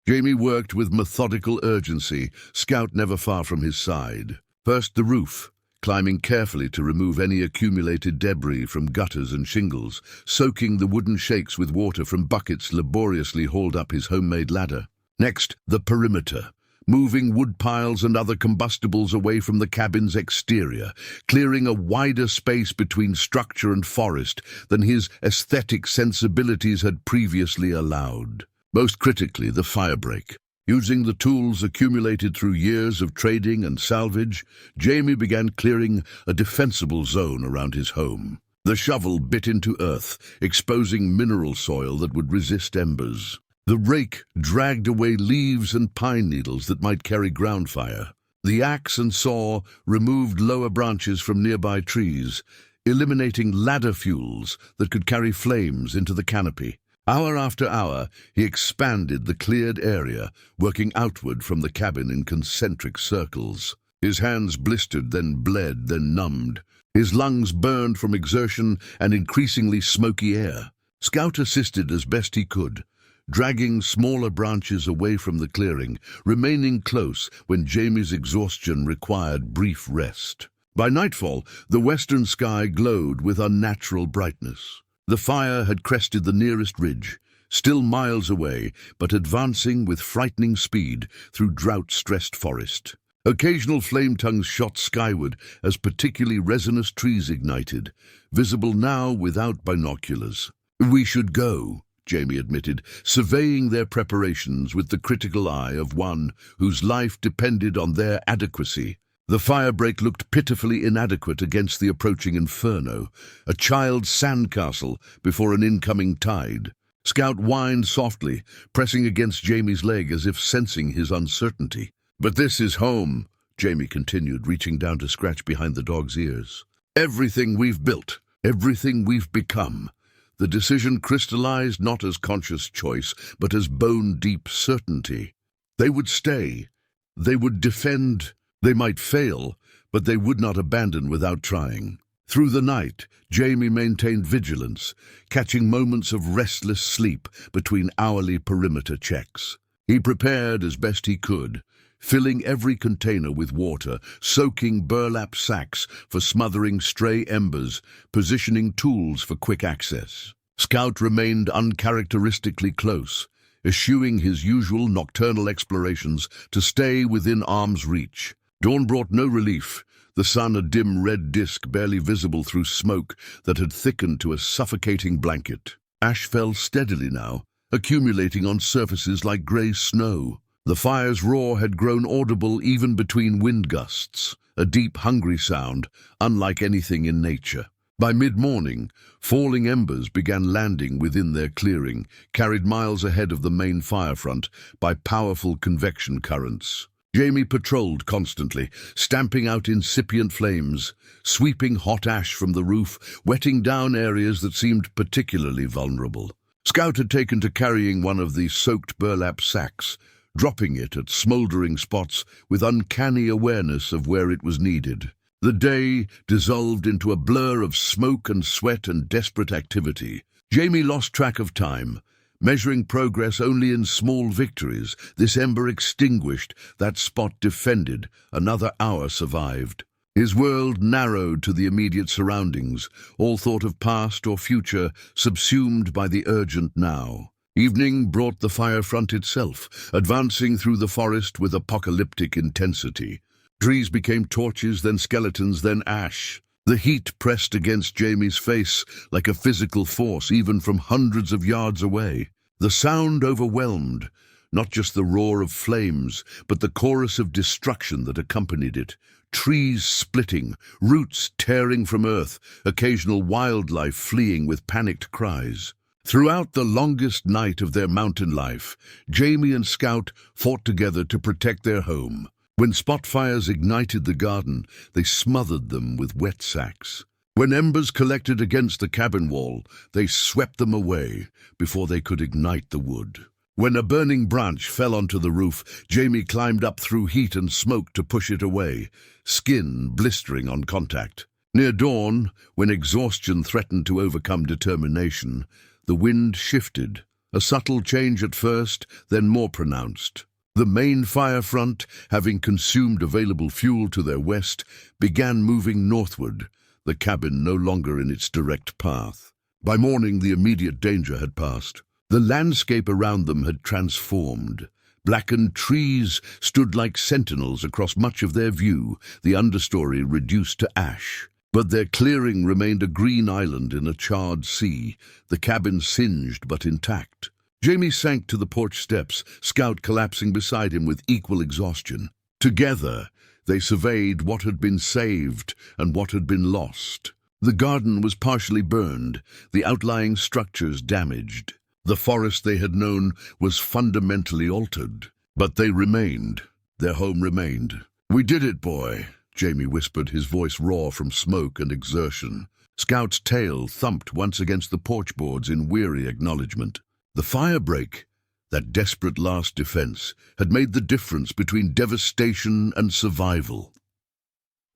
Jamie worked with methodical urgency, Scout never far from his side. First the roof, climbing carefully to remove any accumulated debris from gutters and shingles, soaking the wooden shakes with water from buckets, laboriously hauled up his homemade ladder. Next, the perimeter, moving wood piles and other combustibles away from the cabin's exterior, clearing a wider space between structure and forest than his aesthetic sensibilities had previously allowed. Most critically, the firebreak. Using the tools accumulated through years of trading and salvage, Jamie began clearing a defensible zone around his home. The shovel bit into earth, exposing mineral soil that would resist embers. The rake dragged away leaves and pine needles that might carry ground fire. The axe and saw removed lower branches from nearby trees, eliminating ladder fuels that could carry flames into the canopy. Hour after hour, he expanded the cleared area, working outward from the cabin in concentric circles. His hands blistered, then bled, then numbed. His lungs burned from exertion and increasingly smoky air. Scout assisted as best he could, dragging smaller branches away from the clearing, remaining close when Jamie's exhaustion required brief rest. By nightfall, the western sky glowed with unnatural brightness. The fire had crested the nearest ridge, still miles away, but advancing with frightening speed through drought-stressed forest. Occasional flame tongues shot skyward as particularly resinous trees ignited, visible now without binoculars. "We should go," Jamie admitted, surveying their preparations with the critical eye of one whose life depended on their adequacy. The firebreak looked pitifully inadequate against the approaching inferno, a child's sandcastle before an incoming tide. Scout whined softly, pressing against Jamie's leg as if sensing his uncertainty. "But this is home," Jamie continued, reaching down to scratch behind the dog's ears. "Everything we've built, everything we've become." The decision crystallized not as conscious choice, but as bone-deep certainty. They would stay. They would defend. They might fail, but they would not abandon without trying. Through the night, Jamie maintained vigilance, catching moments of restless sleep between hourly perimeter checks. He prepared as best he could, filling every container with water, soaking burlap sacks for smothering stray embers, positioning tools for quick access. Scout remained uncharacteristically close, eschewing his usual nocturnal explorations to stay within arm's reach. Dawn brought no relief, the sun a dim red disk barely visible through smoke that had thickened to a suffocating blanket. Ash fell steadily now, accumulating on surfaces like grey snow. The fire's roar had grown audible even between wind gusts, a deep, hungry sound, unlike anything in nature. By mid-morning, falling embers began landing within their clearing, carried miles ahead of the main fire front by powerful convection currents. Jamie patrolled constantly, stamping out incipient flames, sweeping hot ash from the roof, wetting down areas that seemed particularly vulnerable. Scout had taken to carrying one of the soaked burlap sacks, dropping it at smoldering spots with uncanny awareness of where it was needed. The day dissolved into a blur of smoke and sweat and desperate activity. Jamie lost track of time, measuring progress only in small victories. This ember extinguished, that spot defended, another hour survived. His world narrowed to the immediate surroundings, all thought of past or future subsumed by the urgent now. Evening brought the fire front itself, advancing through the forest with apocalyptic intensity. Trees became torches, then skeletons, then ash. The heat pressed against Jamie's face like a physical force, even from hundreds of yards away. The sound overwhelmed, not just the roar of flames, but the chorus of destruction that accompanied it. Trees splitting, roots tearing from earth, occasional wildlife fleeing with panicked cries. Throughout the longest night of their mountain life, Jamie and Scout fought together to protect their home. When spot fires ignited the garden, they smothered them with wet sacks. When embers collected against the cabin wall, they swept them away before they could ignite the wood. When a burning branch fell onto the roof, Jamie climbed up through heat and smoke to push it away, skin blistering on contact. Near dawn, when exhaustion threatened to overcome determination, the wind shifted, a subtle change at first, then more pronounced. The main fire front, having consumed available fuel to their west, began moving northward, the cabin no longer in its direct path. By morning, the immediate danger had passed. The landscape around them had transformed. Blackened trees stood like sentinels across much of their view, the understory reduced to ash. But their clearing remained a green island in a charred sea, the cabin singed but intact. Jamie sank to the porch steps, Scout collapsing beside him with equal exhaustion. Together, they surveyed what had been saved and what had been lost. The garden was partially burned, the outlying structures damaged. The forest they had known was fundamentally altered. But they remained. Their home remained. "We did it, boy," Jamie whispered, his voice raw from smoke and exertion. Scout's tail thumped once against the porch boards in weary acknowledgement. The firebreak, that desperate last defense, had made the difference between devastation and survival.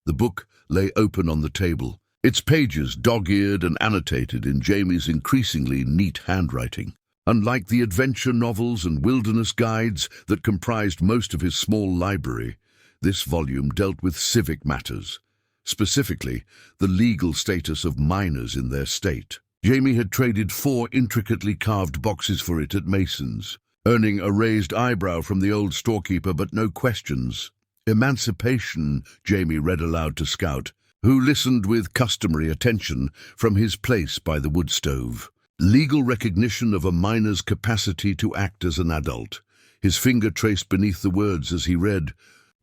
The book lay open on the table, its pages dog-eared and annotated in Jamie's increasingly neat handwriting. Unlike the adventure novels and wilderness guides that comprised most of his small library, this volume dealt with civic matters, specifically the legal status of minors in their state. Jamie had traded 4 intricately carved boxes for it at Mason's, earning a raised eyebrow from the old storekeeper, but no questions. "Emancipation," Jamie read aloud to Scout, who listened with customary attention from his place by the wood stove. "Legal recognition of a minor's capacity to act as an adult." His finger traced beneath the words as he read,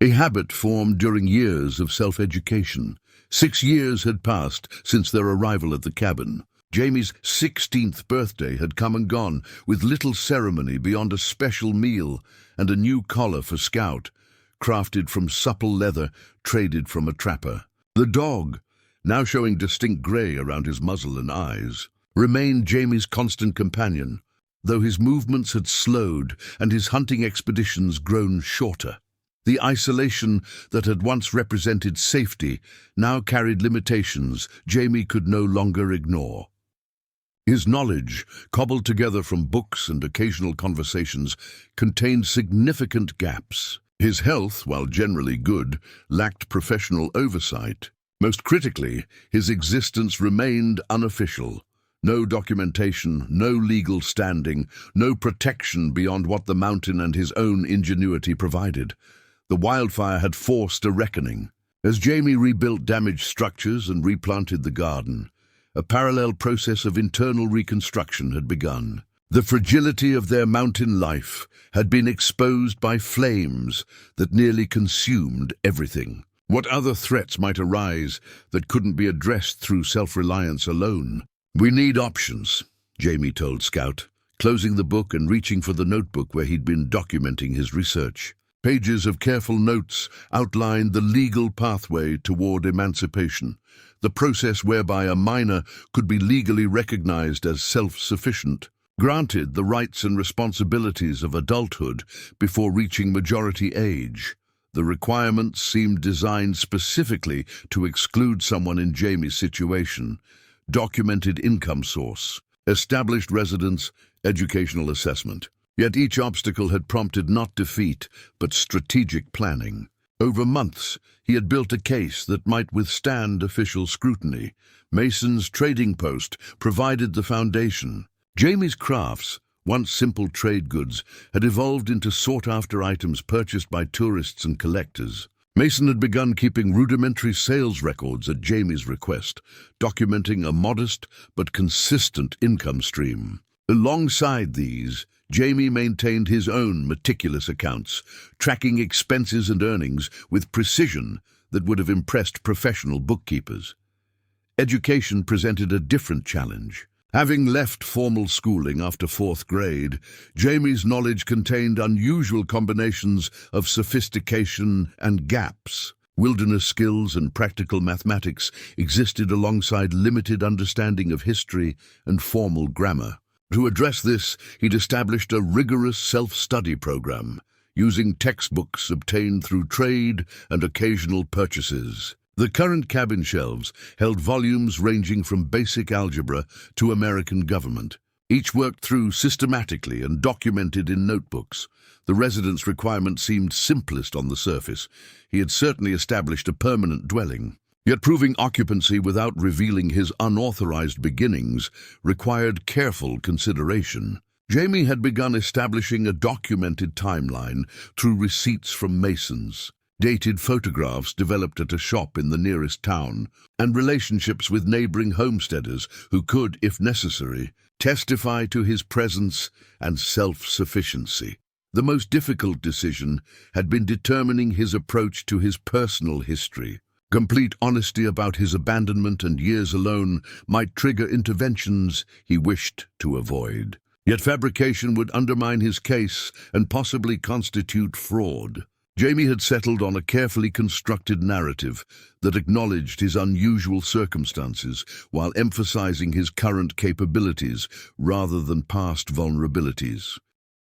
"A habit formed during years of self-education." 6 years had passed since their arrival at the cabin. Jamie's 16th birthday had come and gone, with little ceremony beyond a special meal and a new collar for Scout, crafted from supple leather traded from a trapper. The dog, now showing distinct grey around his muzzle and eyes, remained Jamie's constant companion, though his movements had slowed and his hunting expeditions grown shorter. The isolation that had once represented safety now carried limitations Jamie could no longer ignore. His knowledge, cobbled together from books and occasional conversations, contained significant gaps. His health, while generally good, lacked professional oversight. Most critically, his existence remained unofficial. No documentation, no legal standing, no protection beyond what the mountain and his own ingenuity provided. The wildfire had forced a reckoning. As Jamie rebuilt damaged structures and replanted the garden, a parallel process of internal reconstruction had begun. The fragility of their mountain life had been exposed by flames that nearly consumed everything. What other threats might arise that couldn't be addressed through self-reliance alone? "We need options," Jamie told Scout, closing the book and reaching for the notebook where he'd been documenting his research. Pages of careful notes outlined the legal pathway toward emancipation, the process whereby a minor could be legally recognized as self-sufficient, granted the rights and responsibilities of adulthood before reaching majority age. The requirements seemed designed specifically to exclude someone in Jamie's situation: documented income source, established residence, educational assessment. Yet each obstacle had prompted not defeat, but strategic planning. Over months, he had built a case that might withstand official scrutiny. Mason's trading post provided the foundation. Jamie's crafts, once simple trade goods, had evolved into sought-after items purchased by tourists and collectors. Mason had begun keeping rudimentary sales records at Jamie's request, documenting a modest but consistent income stream. Alongside these, Jamie maintained his own meticulous accounts, tracking expenses and earnings with precision that would have impressed professional bookkeepers. Education presented a different challenge. Having left formal schooling after 4th grade, Jamie's knowledge contained unusual combinations of sophistication and gaps. Wilderness skills and practical mathematics existed alongside limited understanding of history and formal grammar. To address this, he'd established a rigorous self-study program, using textbooks obtained through trade and occasional purchases. The current cabin shelves held volumes ranging from basic algebra to American government. each worked through systematically and documented in notebooks. The residence requirement seemed simplest on the surface. He had certainly established a permanent dwelling. Yet proving occupancy without revealing his unauthorized beginnings required careful consideration. Jamie had begun establishing a documented timeline through receipts from masons, dated photographs developed at a shop in the nearest town, and relationships with neighboring homesteaders who could, if necessary, testify to his presence and self-sufficiency. The most difficult decision had been determining his approach to his personal history. Complete honesty about his abandonment and years alone might trigger interventions he wished to avoid. Yet fabrication would undermine his case and possibly constitute fraud. Jamie had settled on a carefully constructed narrative that acknowledged his unusual circumstances while emphasizing his current capabilities rather than past vulnerabilities.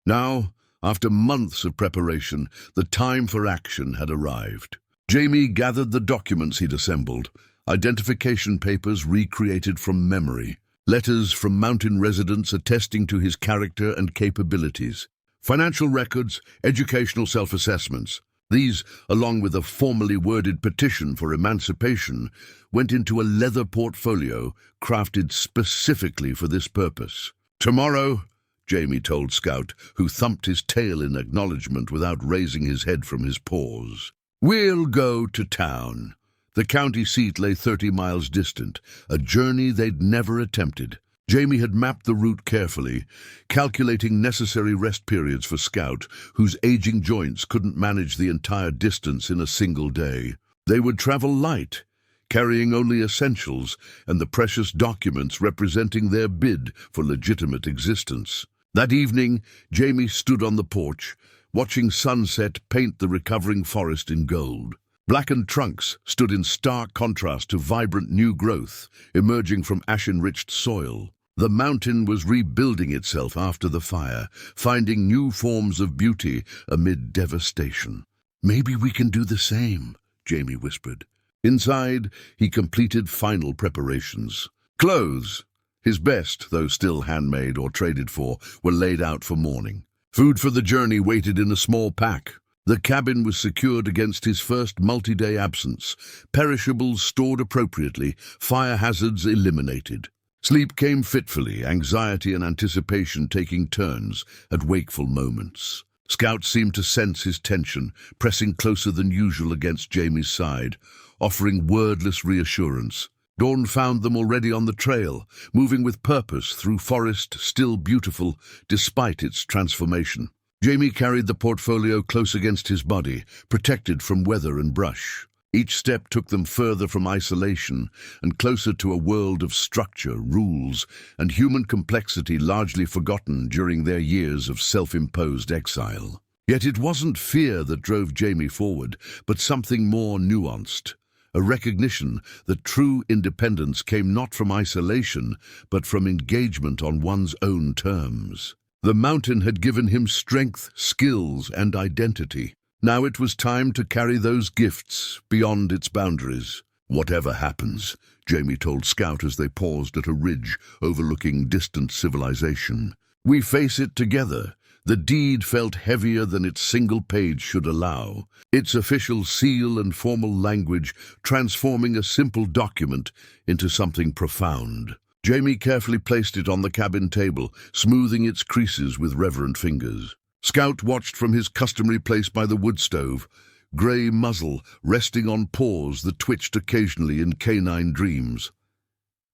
Now, after months of preparation, the time for action had arrived. Jamie gathered the documents he'd assembled, identification papers recreated from memory, letters from mountain residents attesting to his character and capabilities, financial records, educational self-assessments. These, along with a formally worded petition for emancipation, went into a leather portfolio crafted specifically for this purpose. "Tomorrow," Jamie told Scout, who thumped his tail in acknowledgement without raising his head from his paws, "we'll go to town." The county seat lay 30 miles distant, a journey they'd never attempted. Jamie had mapped the route carefully, calculating necessary rest periods for Scout, whose aging joints couldn't manage the entire distance in a single day. They would travel light, carrying only essentials and the precious documents representing their bid for legitimate existence. That evening, Jamie stood on the porch, watching sunset paint the recovering forest in gold. Blackened trunks stood in stark contrast to vibrant new growth emerging from ash-enriched soil. The mountain was rebuilding itself after the fire, finding new forms of beauty amid devastation. "Maybe we can do the same," Jamie whispered. Inside, he completed final preparations. Clothes, his best, though still handmade or traded for, were laid out for morning. Food for the journey waited in a small pack. The cabin was secured against his first multi-day absence, perishables stored appropriately, fire hazards eliminated. Sleep came fitfully, anxiety and anticipation taking turns at wakeful moments. Scout seemed to sense his tension, pressing closer than usual against Jamie's side, offering wordless reassurance. Dawn found them already on the trail, moving with purpose through forest still beautiful despite its transformation. Jamie carried the portfolio close against his body, protected from weather and brush. Each step took them further from isolation and closer to a world of structure, rules, and human complexity largely forgotten during their years of self-imposed exile. Yet it wasn't fear that drove Jamie forward, but something more nuanced. A recognition that true independence came not from isolation, but from engagement on one's own terms. The mountain had given him strength, skills, and identity. Now it was time to carry those gifts beyond its boundaries. "Whatever happens," Jamie told Scout as they paused at a ridge overlooking distant civilization, "we face it together." The deed felt heavier than its single page should allow, its official seal and formal language transforming a simple document into something profound. Jamie carefully placed it on the cabin table, smoothing its creases with reverent fingers. Scout watched from his customary place by the wood stove, grey muzzle resting on paws that twitched occasionally in canine dreams.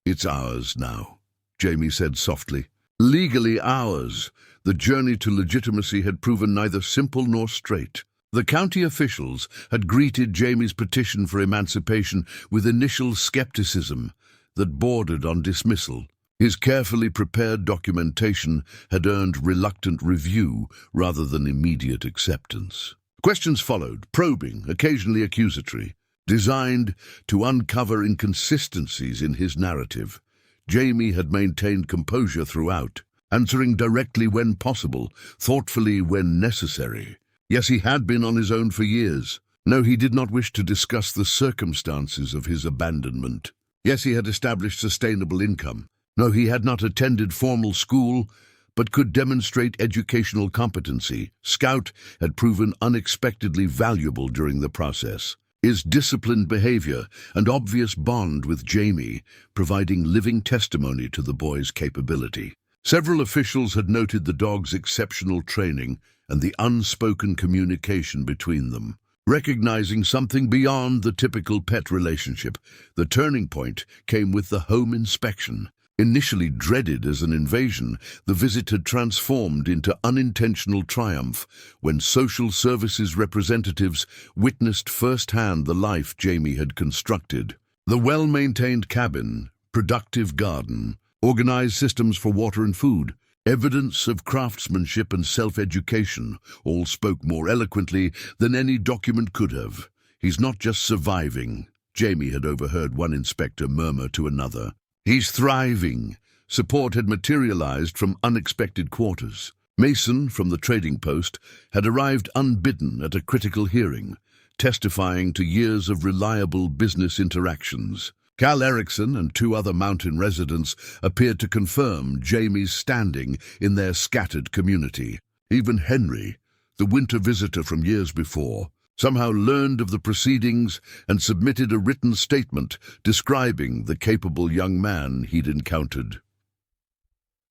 "It's ours now," Jamie said softly. "Legally ours." The journey to legitimacy had proven neither simple nor straight. The county officials had greeted Jamie's petition for emancipation with initial skepticism that bordered on dismissal. His carefully prepared documentation had earned reluctant review rather than immediate acceptance. Questions followed, probing, occasionally accusatory, designed to uncover inconsistencies in his narrative. Jamie had maintained composure throughout, answering directly when possible, thoughtfully when necessary. Yes, he had been on his own for years. No, he did not wish to discuss the circumstances of his abandonment. Yes, he had established sustainable income. No, he had not attended formal school, but could demonstrate educational competency. Scout had proven unexpectedly valuable during the process. His disciplined behavior and obvious bond with Jamie providing living testimony to the boy's capability. Several officials had noted the dog's exceptional training and the unspoken communication between them. Recognizing something beyond the typical pet relationship, the turning point came with the home inspection. Initially dreaded as an invasion, the visit had transformed into unintentional triumph when social services representatives witnessed firsthand the life Jamie had constructed. The well-maintained cabin, productive garden, organized systems for water and food, evidence of craftsmanship and self-education all spoke more eloquently than any document could have. "He's not just surviving," Jamie had overheard one inspector murmur to another. "He's thriving." Support had materialized from unexpected quarters. Mason, from the trading post, had arrived unbidden at a critical hearing, testifying to years of reliable business interactions. Cal Erickson and two other mountain residents appeared to confirm Jamie's standing in their scattered community. Even Henry, the winter visitor from years before, somehow learned of the proceedings and submitted a written statement describing the capable young man he'd encountered.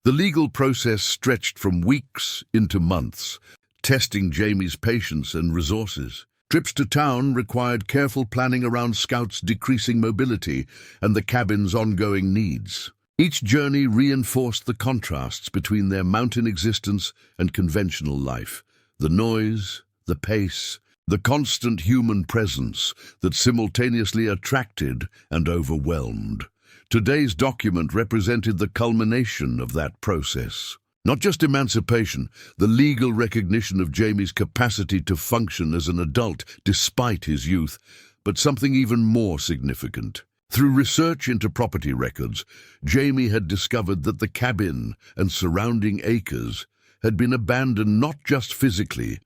The legal process stretched from weeks into months, testing Jamie's patience and resources. Trips to town required careful planning around Scout's decreasing mobility and the cabin's ongoing needs. Each journey reinforced the contrasts between their mountain existence and conventional life. The noise, the pace, the constant human presence that simultaneously attracted and overwhelmed. Today's document represented the culmination of that process. Not just emancipation, the legal recognition of Jamie's capacity to function as an adult despite his youth, but something even more significant. Through research into property records, Jamie had discovered that the cabin and surrounding acres had been abandoned not just physically,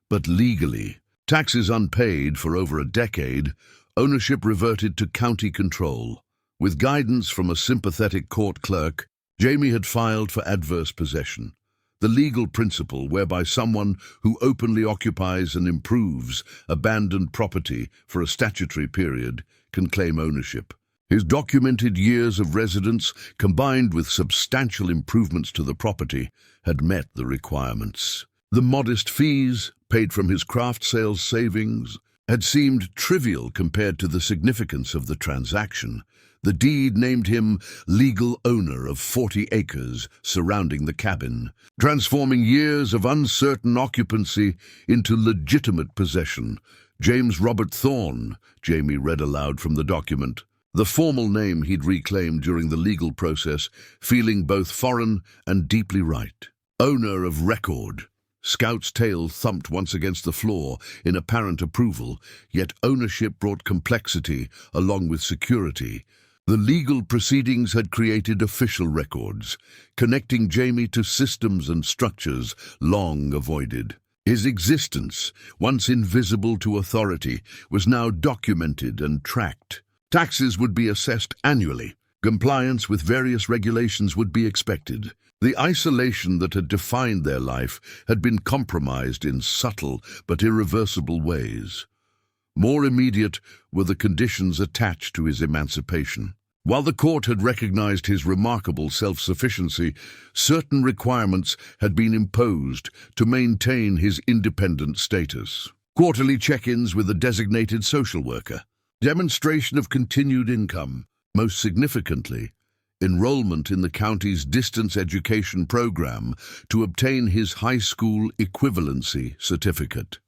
but legally. Taxes unpaid for over a decade, ownership reverted to county control. With guidance from a sympathetic court clerk, Jamie had filed for adverse possession, the legal principle whereby someone who openly occupies and improves abandoned property for a statutory period can claim ownership. His documented years of residence, combined with substantial improvements to the property, had met the requirements. The modest fees, paid from his craft sales savings, had seemed trivial compared to the significance of the transaction. The deed named him legal owner of 40 acres surrounding the cabin, transforming years of uncertain occupancy into legitimate possession. James Robert Thorne, Jamie read aloud from the document, the formal name he'd reclaimed during the legal process, feeling both foreign and deeply right. Owner of record. Scout's tail thumped once against the floor in apparent approval, yet ownership brought complexity along with security. The legal proceedings had created official records, connecting Jamie to systems and structures long avoided. His existence, once invisible to authority, was now documented and tracked. Taxes would be assessed annually. Compliance with various regulations would be expected. The isolation that had defined their life had been compromised in subtle but irreversible ways. More immediate were the conditions attached to his emancipation. While the court had recognized his remarkable self-sufficiency, certain requirements had been imposed to maintain his independent status. Quarterly check-ins with a designated social worker, demonstration of continued income, most significantly, enrollment in the county's distance education program to obtain his high school equivalency certificate.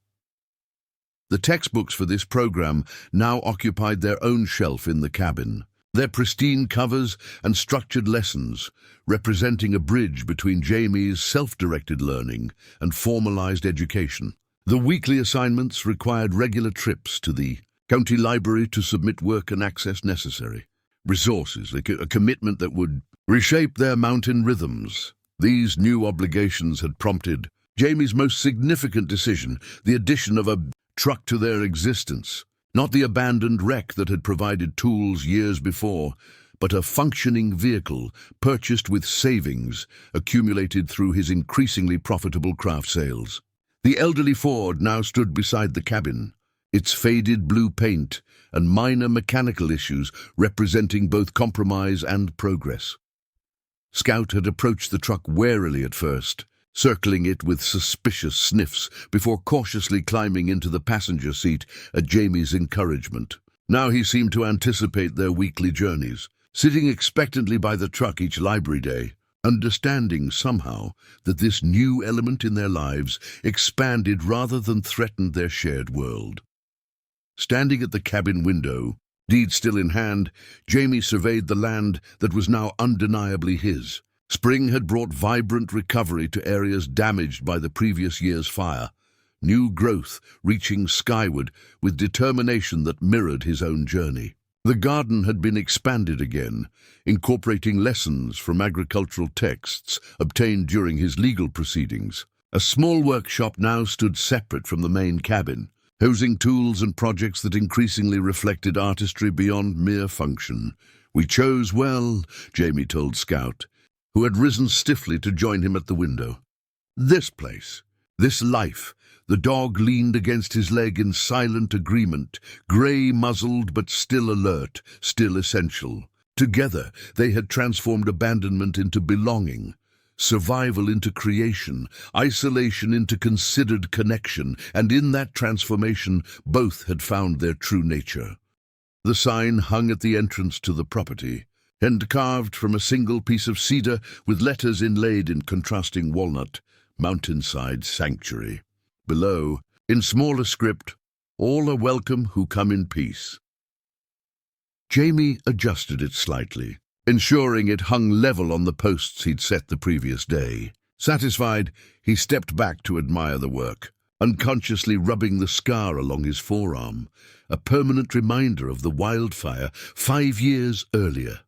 The textbooks for this program now occupied their own shelf in the cabin, their pristine covers and structured lessons representing a bridge between Jamie's self-directed learning and formalized education. The weekly assignments required regular trips to the county library to submit work and access necessary resources, a commitment that would reshape their mountain rhythms. These new obligations had prompted Jamie's most significant decision, the addition of a truck to their existence. Not the abandoned wreck that had provided tools years before, but a functioning vehicle purchased with savings accumulated through his increasingly profitable craft sales. The elderly Ford now stood beside the cabin, its faded blue paint and minor mechanical issues representing both compromise and progress. Scout had approached the truck warily at first, circling it with suspicious sniffs before cautiously climbing into the passenger seat at Jamie's encouragement. Now he seemed to anticipate their weekly journeys, sitting expectantly by the truck each library day, understanding somehow that this new element in their lives expanded rather than threatened their shared world. Standing at the cabin window, deed still in hand, Jamie surveyed the land that was now undeniably his. Spring had brought vibrant recovery to areas damaged by the previous year's fire, new growth reaching skyward with determination that mirrored his own journey. The garden had been expanded again, incorporating lessons from agricultural texts obtained during his legal proceedings. A small workshop now stood separate from the main cabin, housing tools and projects that increasingly reflected artistry beyond mere function. "We chose well," Jamie told Scout, who had risen stiffly to join him at the window. "This place, this life." The dog leaned against his leg in silent agreement, grey-muzzled but still alert, still essential. Together, they had transformed abandonment into belonging, survival into creation, isolation into considered connection, and in that transformation, both had found their true nature. The sign hung at the entrance to the property, hand-carved from a single piece of cedar with letters inlaid in contrasting walnut, "Mountainside Sanctuary." Below, in smaller script, "All are welcome who come in peace." Jamie adjusted it slightly, ensuring it hung level on the posts he'd set the previous day. Satisfied, he stepped back to admire the work, unconsciously rubbing the scar along his forearm, a permanent reminder of the wildfire 5 years earlier.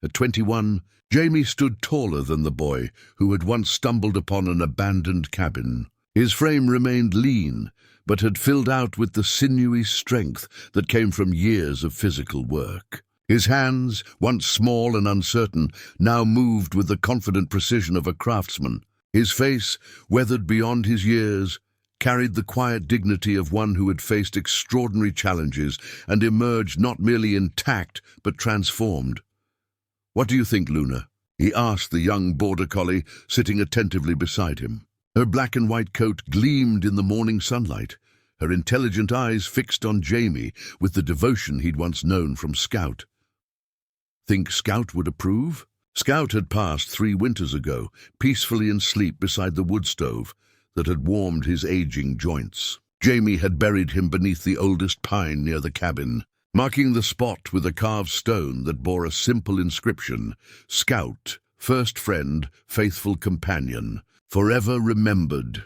At 21, Jamie stood taller than the boy who had once stumbled upon an abandoned cabin. His frame remained lean, but had filled out with the sinewy strength that came from years of physical work. His hands, once small and uncertain, now moved with the confident precision of a craftsman. His face, weathered beyond his years, carried the quiet dignity of one who had faced extraordinary challenges and emerged not merely intact, but transformed. "What do you think, Luna?" he asked the young border collie sitting attentively beside him. Her black and white coat gleamed in the morning sunlight, her intelligent eyes fixed on Jamie with the devotion he'd once known from Scout. Think Scout would approve? Scout had passed 3 winters ago, peacefully in sleep beside the wood stove that had warmed his aging joints. Jamie had buried him beneath the oldest pine near the cabin, marking the spot with a carved stone that bore a simple inscription: "Scout, first friend, faithful companion, forever remembered."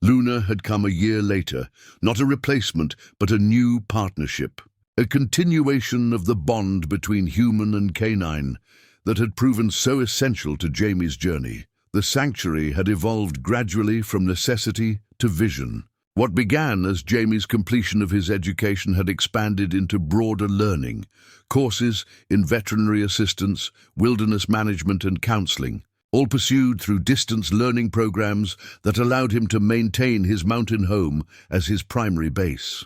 Luna had come a year later, not a replacement, but a new partnership, a continuation of the bond between human and canine that had proven so essential to Jamie's journey. The sanctuary had evolved gradually from necessity to vision. What began as Jamie's completion of his education had expanded into broader learning, courses in veterinary assistance, wilderness management and counseling, all pursued through distance learning programs that allowed him to maintain his mountain home as his primary base.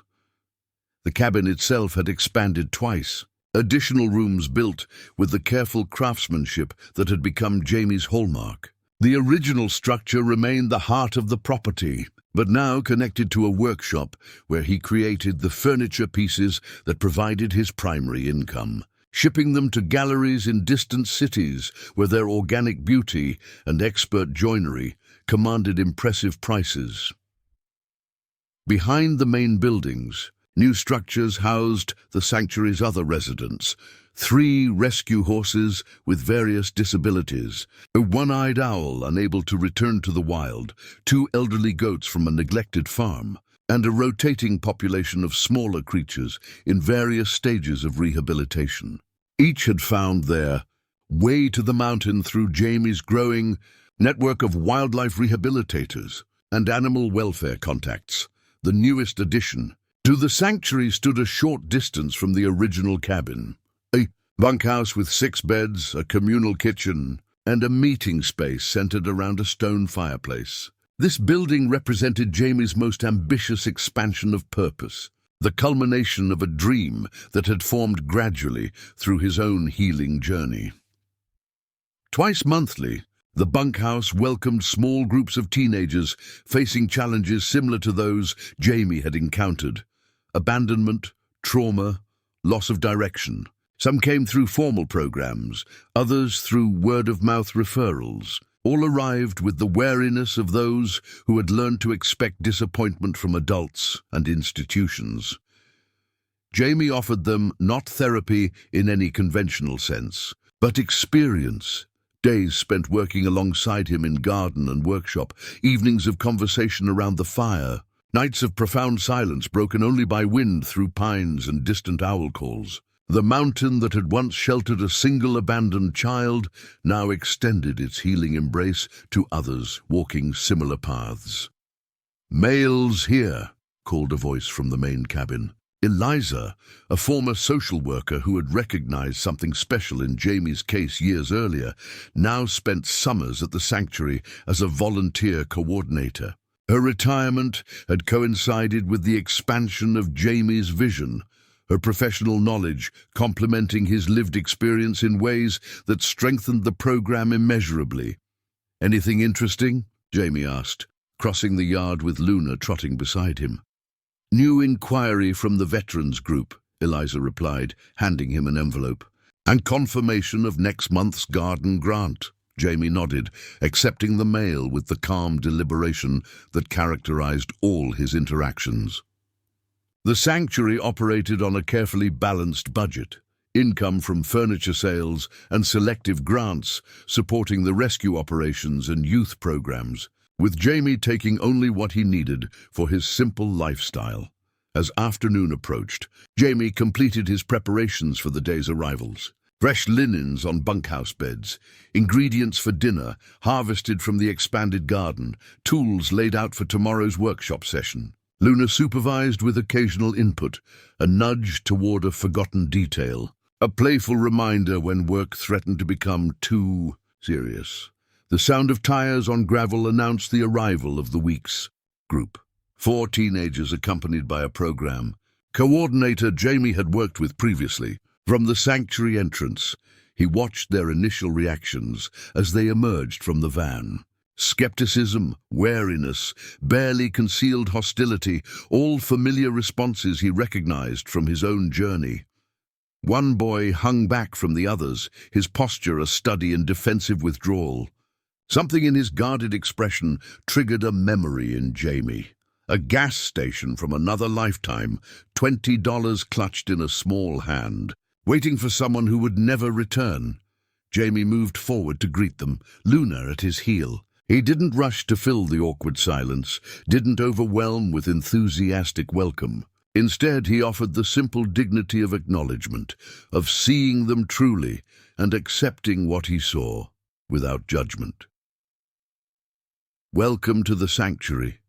The cabin itself had expanded twice, additional rooms built with the careful craftsmanship that had become Jamie's hallmark. The original structure remained the heart of the property, but now connected to a workshop where he created the furniture pieces that provided his primary income, shipping them to galleries in distant cities where their organic beauty and expert joinery commanded impressive prices. Behind the main buildings, new structures housed the sanctuary's other residents: 3 rescue horses with various disabilities, a one-eyed owl unable to return to the wild, 2 elderly goats from a neglected farm, and a rotating population of smaller creatures in various stages of rehabilitation. Each had found their way to the mountain through Jamie's growing network of wildlife rehabilitators and animal welfare contacts. The newest addition to the sanctuary stood a short distance from the original cabin, a Bunkhouse with 6 beds, a communal kitchen, and a meeting space centered around a stone fireplace. This building represented Jamie's most ambitious expansion of purpose, the culmination of a dream that had formed gradually through his own healing journey. Twice monthly, the bunkhouse welcomed small groups of teenagers facing challenges similar to those Jamie had encountered: abandonment, trauma, loss of direction. Some came through formal programs, others through word-of-mouth referrals. All arrived with the wariness of those who had learned to expect disappointment from adults and institutions. Jamie offered them not therapy in any conventional sense, but experience. Days spent working alongside him in garden and workshop, evenings of conversation around the fire, nights of profound silence broken only by wind through pines and distant owl calls. The mountain that had once sheltered a single abandoned child now extended its healing embrace to others walking similar paths. "Males here," called a voice from the main cabin. Eliza, a former social worker who had recognized something special in Jamie's case years earlier, now spent summers at the sanctuary as a volunteer coordinator. Her retirement had coincided with the expansion of Jamie's vision, her professional knowledge complementing his lived experience in ways that strengthened the program immeasurably. "Anything interesting?" Jamie asked, crossing the yard with Luna trotting beside him. "New inquiry from the veterans group," Eliza replied, handing him an envelope. "And confirmation of next month's garden grant." Jamie nodded, accepting the mail with the calm deliberation that characterized all his interactions. The sanctuary operated on a carefully balanced budget, income from furniture sales and selective grants supporting the rescue operations and youth programs, with Jamie taking only what he needed for his simple lifestyle. As afternoon approached, Jamie completed his preparations for the day's arrivals. Fresh linens on bunkhouse beds, ingredients for dinner harvested from the expanded garden, tools laid out for tomorrow's workshop session. Luna supervised with occasional input, a nudge toward a forgotten detail, a playful reminder when work threatened to become too serious. The sound of tires on gravel announced the arrival of the week's group. 4 teenagers accompanied by a program coordinator Jamie had worked with previously. From the sanctuary entrance, he watched their initial reactions as they emerged from the van. Skepticism, wariness, barely concealed hostility, all familiar responses he recognized from his own journey. One boy hung back from the others, his posture a study in defensive withdrawal. Something in his guarded expression triggered a memory in Jamie. A gas station from another lifetime, $20 clutched in a small hand, waiting for someone who would never return. Jamie moved forward to greet them, Luna at his heel. He didn't rush to fill the awkward silence, didn't overwhelm with enthusiastic welcome. Instead, he offered the simple dignity of acknowledgement, of seeing them truly and accepting what he saw, without judgment. "Welcome to the sanctuary,"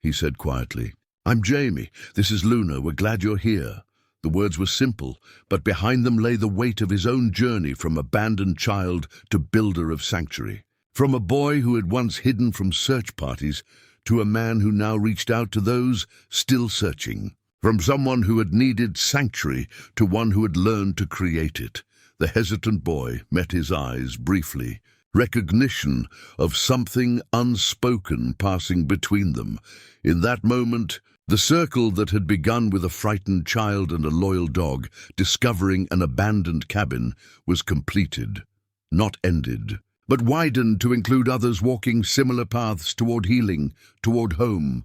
he said quietly. "I'm Jamie. This is Luna. We're glad you're here." The words were simple, but behind them lay the weight of his own journey from abandoned child to builder of sanctuary. From a boy who had once hidden from search parties to a man who now reached out to those still searching. From someone who had needed sanctuary to one who had learned to create it. The hesitant boy met his eyes briefly, recognition of something unspoken passing between them. In that moment, the circle that had begun with a frightened child and a loyal dog discovering an abandoned cabin was completed, not ended, but widened to include others walking similar paths toward healing, toward home.